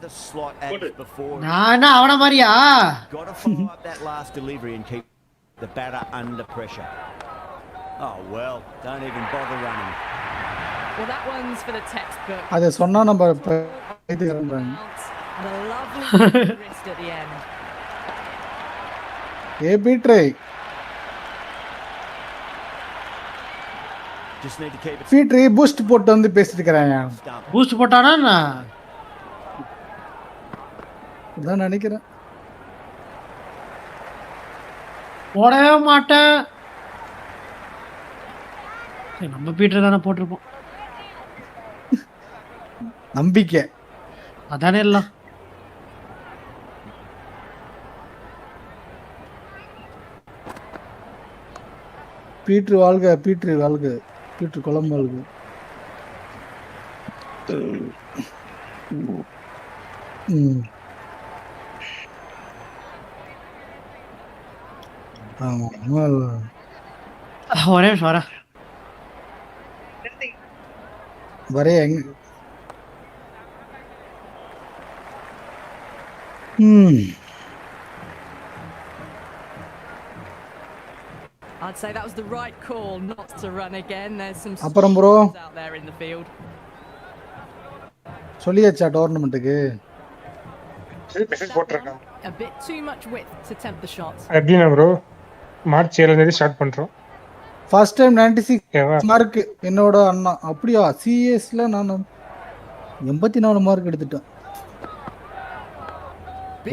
நான் என்ன அவன மாதிரியா? Well, that one's for the textbook. அதை சொன்னா நம்ம இது இறங்குறாங்க. And a lovely wrist at the end. A betray Just need to keep it betray boost போட்டு வந்து பேசிட்டு இருக்கறாங்க. stump. பூஸ்ட் போட்டானா அதான் நினைக்கிறேன். போடவே மாட்டேன். சரி நம்ம பீட்டர் தானே போட்டிருப்போம். நம்பிக்கை அதானே எல்லாம். பீட்ரு வாழ்க, பீட்ரு வாழ்க, பீட்ரு குளம் வாழ்க. ஒரே நிமிஷம் வரேன். வரே எங்க I'd say that was the right call not to run again. There's some அப்புறம் bro out there in the field. சொல்லியாச்சா டோர்னமெண்ட்டுக்கு? மெசேஜ் போட்டுருக்கான். A bit too much width to tempt the shots. எப்படின்னா ப்ரோ மார்ச் 7 தேதி start பண்றோம். First time 96 ஓகேவா? Mark என்னோட அண்ணா. அப்படியா? சிஎஸ்ல நான் 84 மார்க் எடுத்துட்டேன்.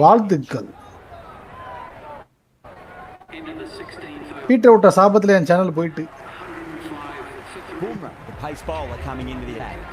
வாழ்த்துக்கள். பீட்டர் விட்ட சாபத்துல என் சேனல் போயிட்டு. Boomer, the pace bowler coming into the act.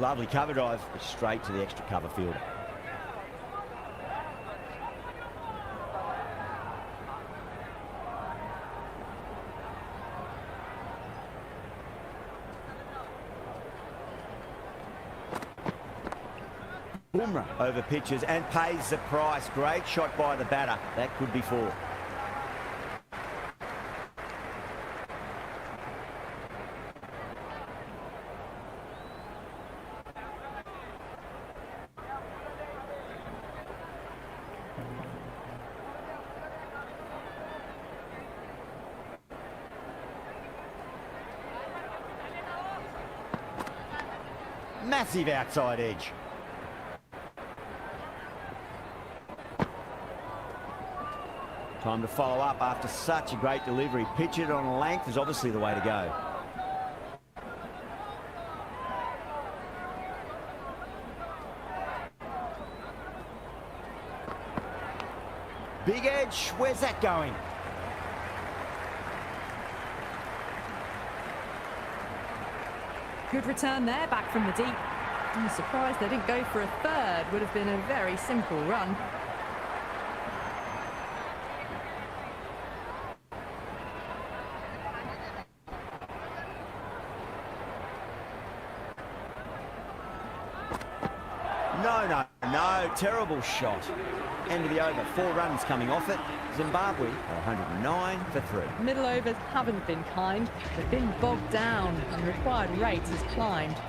Lovely cover drive, straight to the extra cover fielder. Boomer over pitches and pays the price. Great shot by the batter. That could be four. Massive outside edge. Time to follow up after such a great delivery. Pitch it on length is obviously the way to go. Big edge, where's that going? Good return there, back from the deep. I'm surprised they didn't go for a third. Would have been a very simple run. No, terrible shot. End of the over, 4 runs coming off it. Zimbabwe are 109 for 3. Middle overs haven't been kind. They've been bogged down and the required rate has climbed.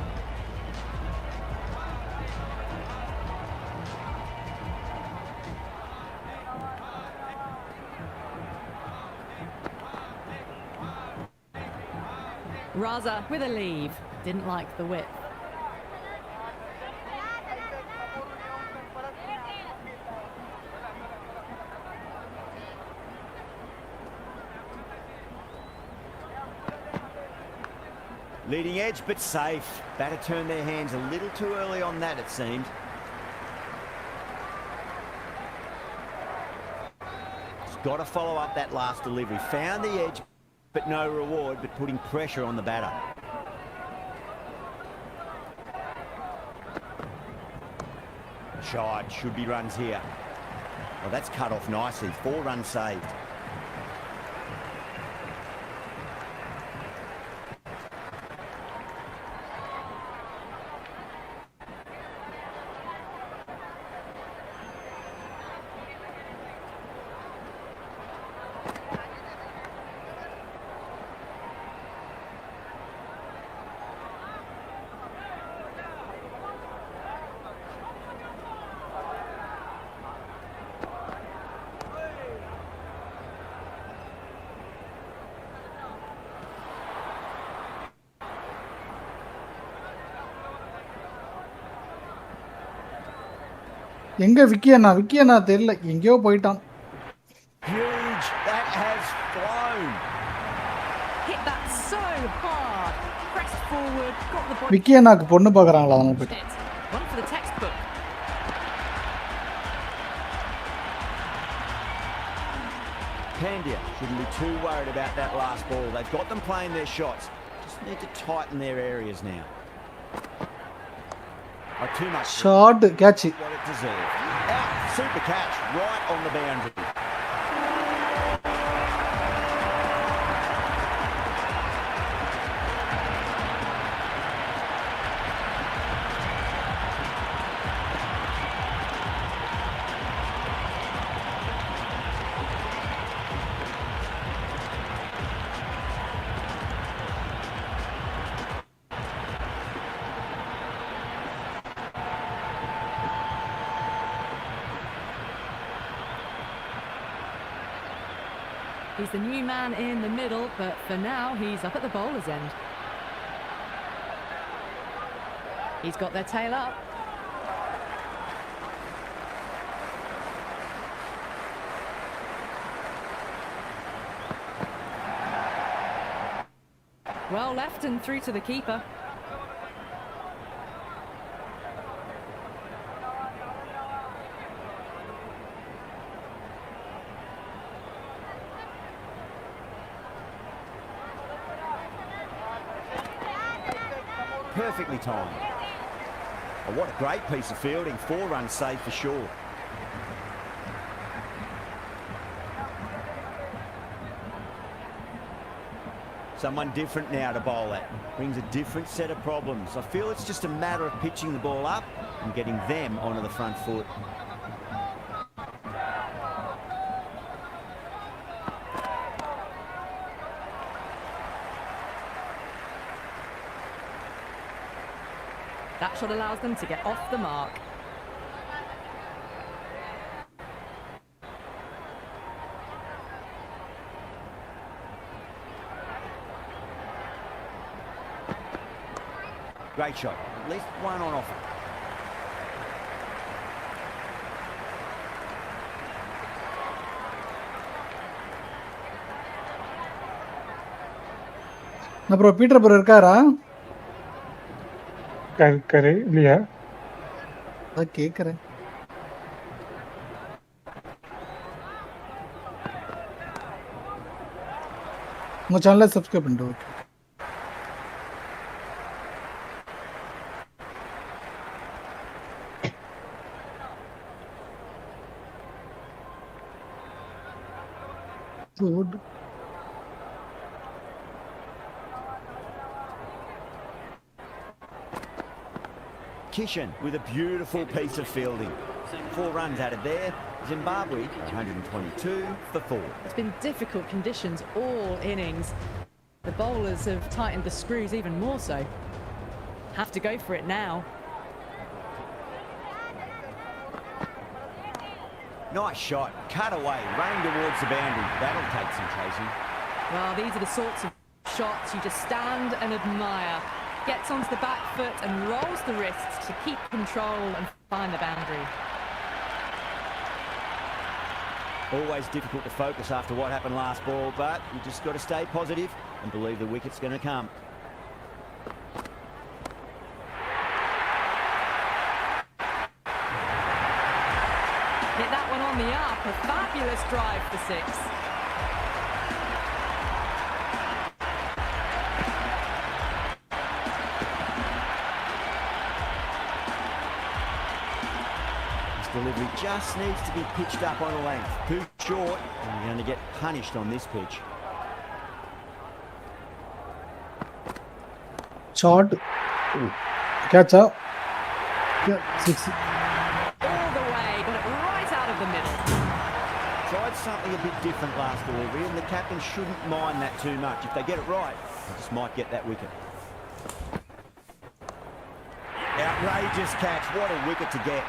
Raza with a leave. Didn't like the width. Leading edge, but safe. Batter turned their hands a little too early on that, it seemed. It's got to follow up that last delivery. Found the edge, but no reward, but putting pressure on the batter. shot. Should be runs here. Well, that's cut off nicely. 4 runs saved. எங்க விக்கி அண்ணா தெரியல, எங்கேயோ போயிட்டான். Huge. That has flown. Hit that so hard. Pressed forward, got the body. Vicky அண்ணாக்கு பொண்ணு பார்க்கறாங்களா அவங்க போய். One for the textbook. Pandya shouldn't be too worried about that last ball. They've got them playing their shots. Just need to tighten their areas now. Oh, too much. Shot catch. What it deserved. Out, super catch, right on the boundary. He's the new man in the middle, but for now, he's up at the bowler's end. He's got their tail up. Well left and through to the keeper. Perfectly timed. Oh, what a great piece of fielding. 4 runs saved for sure. Someone different now to bowl at. Brings a different set of problems. I feel it's just a matter of pitching the ball up and getting them onto the front foot. That shot allows them to get off the mark. Great shot. At least one on offer. அப்புறம் Peter bro இருக்காரா? இருக்காரு இல்லையா? அத கேக்குறேன். உங்க சேனலை subscribe பண்ணிட்டு okay. Good. Kishan with a beautiful piece of fielding. 4 runs out of there. Zimbabwe 122 for 4. It's been difficult conditions all innings. The bowlers have tightened the screws even more so. Have to go for it now. Nice shot. Cut away. Running towards the boundary. That'll take some chasing. Well, these are the sorts of shots you just stand and admire. Gets onto the back foot and rolls the wrists to keep control and find the boundary. Always difficult to focus after what happened last ball, but you just got to stay positive and believe the wicket's going to come. Hit that one on the up. A fabulous drive for 6. delivery just needs to be pitched up on a length. Too short, and you're going to get punished on this pitch. Shot. Catch up. Yeah, 6. All the way, got it right out of the middle. Tried something a bit different last delivery, and the captain shouldn't mind that too much. If they get it right, they just might get that wicket. Outrageous catch. What a wicket to get.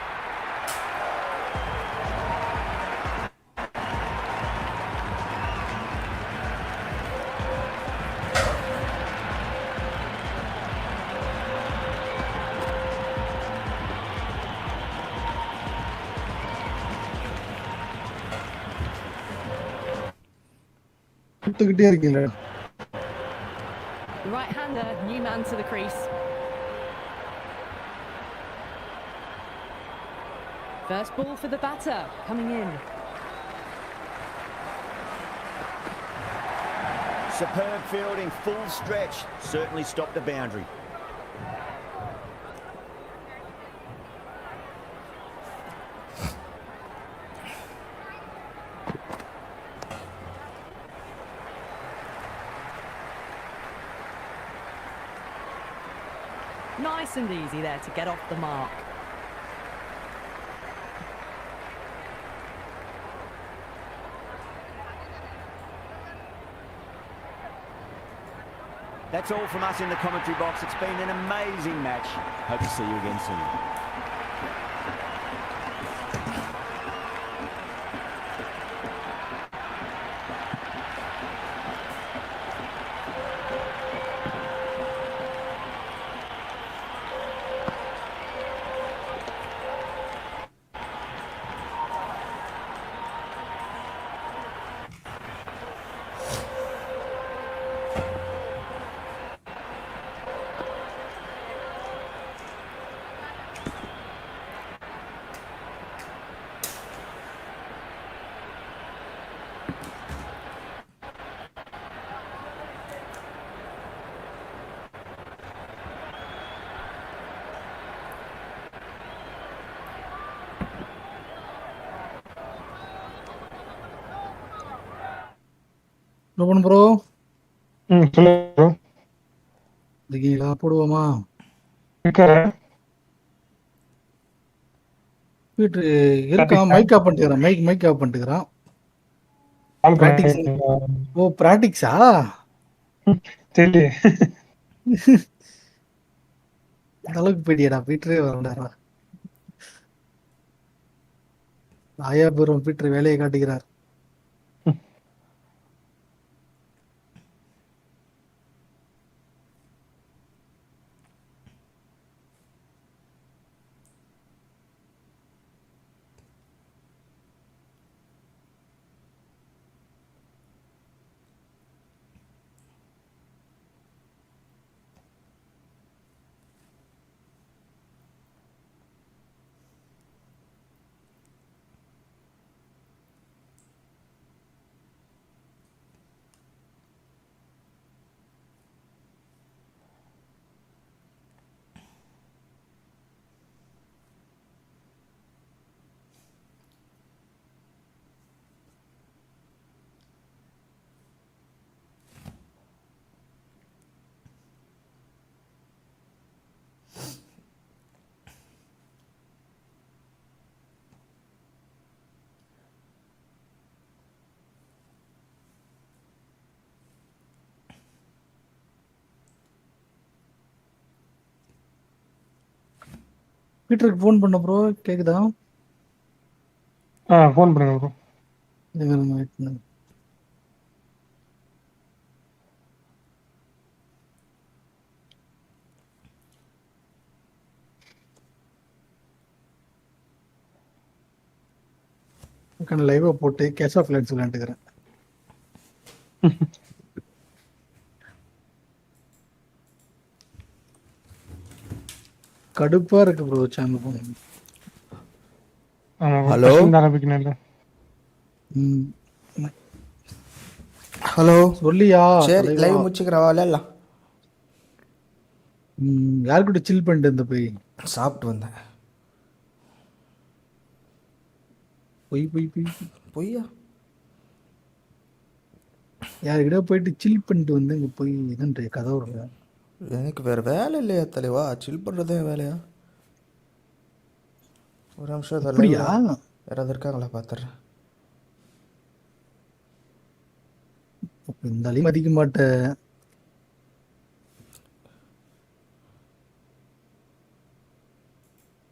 சுட்டுக்கிட்டே இருக்கீங்களா? The right-hander, new man to the crease. First ball for the batter, coming in. Superb fielding, full stretch. Certainly stopped the boundary. Nice and easy there to get off the mark. That's all from us in the commentary box. It's been an amazing match. Hope to see you again soon. ரோபன் bro சொல்லுங்க bro. இருக்கீங்களா? போடுவோமா? வீட்டு இருக்கான். Mic off பண்ணிட்டுக்கிறான். Mic off பண்ணிட்டுக்கிறான். Practice. Oh பிராக்டிக்ஸா? சரி. இந்த அளவுக்கு போயிட்டியடா. பீட்டரே வரண்டாரா? ஆயா பெரும் பீட்டர் வேலையை காட்டுகிறார். பீட்டருக்கு ஃபோன் பண்ண ப்ரோ. கேக்குதா? ஃபோன் பண்ணுங்க ப்ரோ. வெயிட் பண்ணுங்க. லைவா போட்டு கேஷ் ஆஃப் லைன்ஸ் விளையாண்டுக்கிறேன். கடுப்பா இருக்கு ப்ரோ சேனல் போங்க. ஹலோ ஹலோ சொல்லியா? சரி லைவ் முடிச்சுக்கிறவா இல்ல? யார் கூட சில் பண்ணிட்டு இருந்த போய் சாப்பிட்டு வந்தேன். பொய் பொய் பொய் பொய்யா? யாருக்கிட்ட போயிட்டு சில் பண்ணிட்டு வந்து இங்க போய் இதுன்ற கதை வருங்க. எனக்கு வேற வேலை இல்லையா தலைவா? சில் பண்ணுறதே வேலையா? ஒரு நிமிஷம் அப்படியா? யாராவது இருக்காங்களா பார்த்துட்றேன். இந்த மதிக்க மாட்டேன்.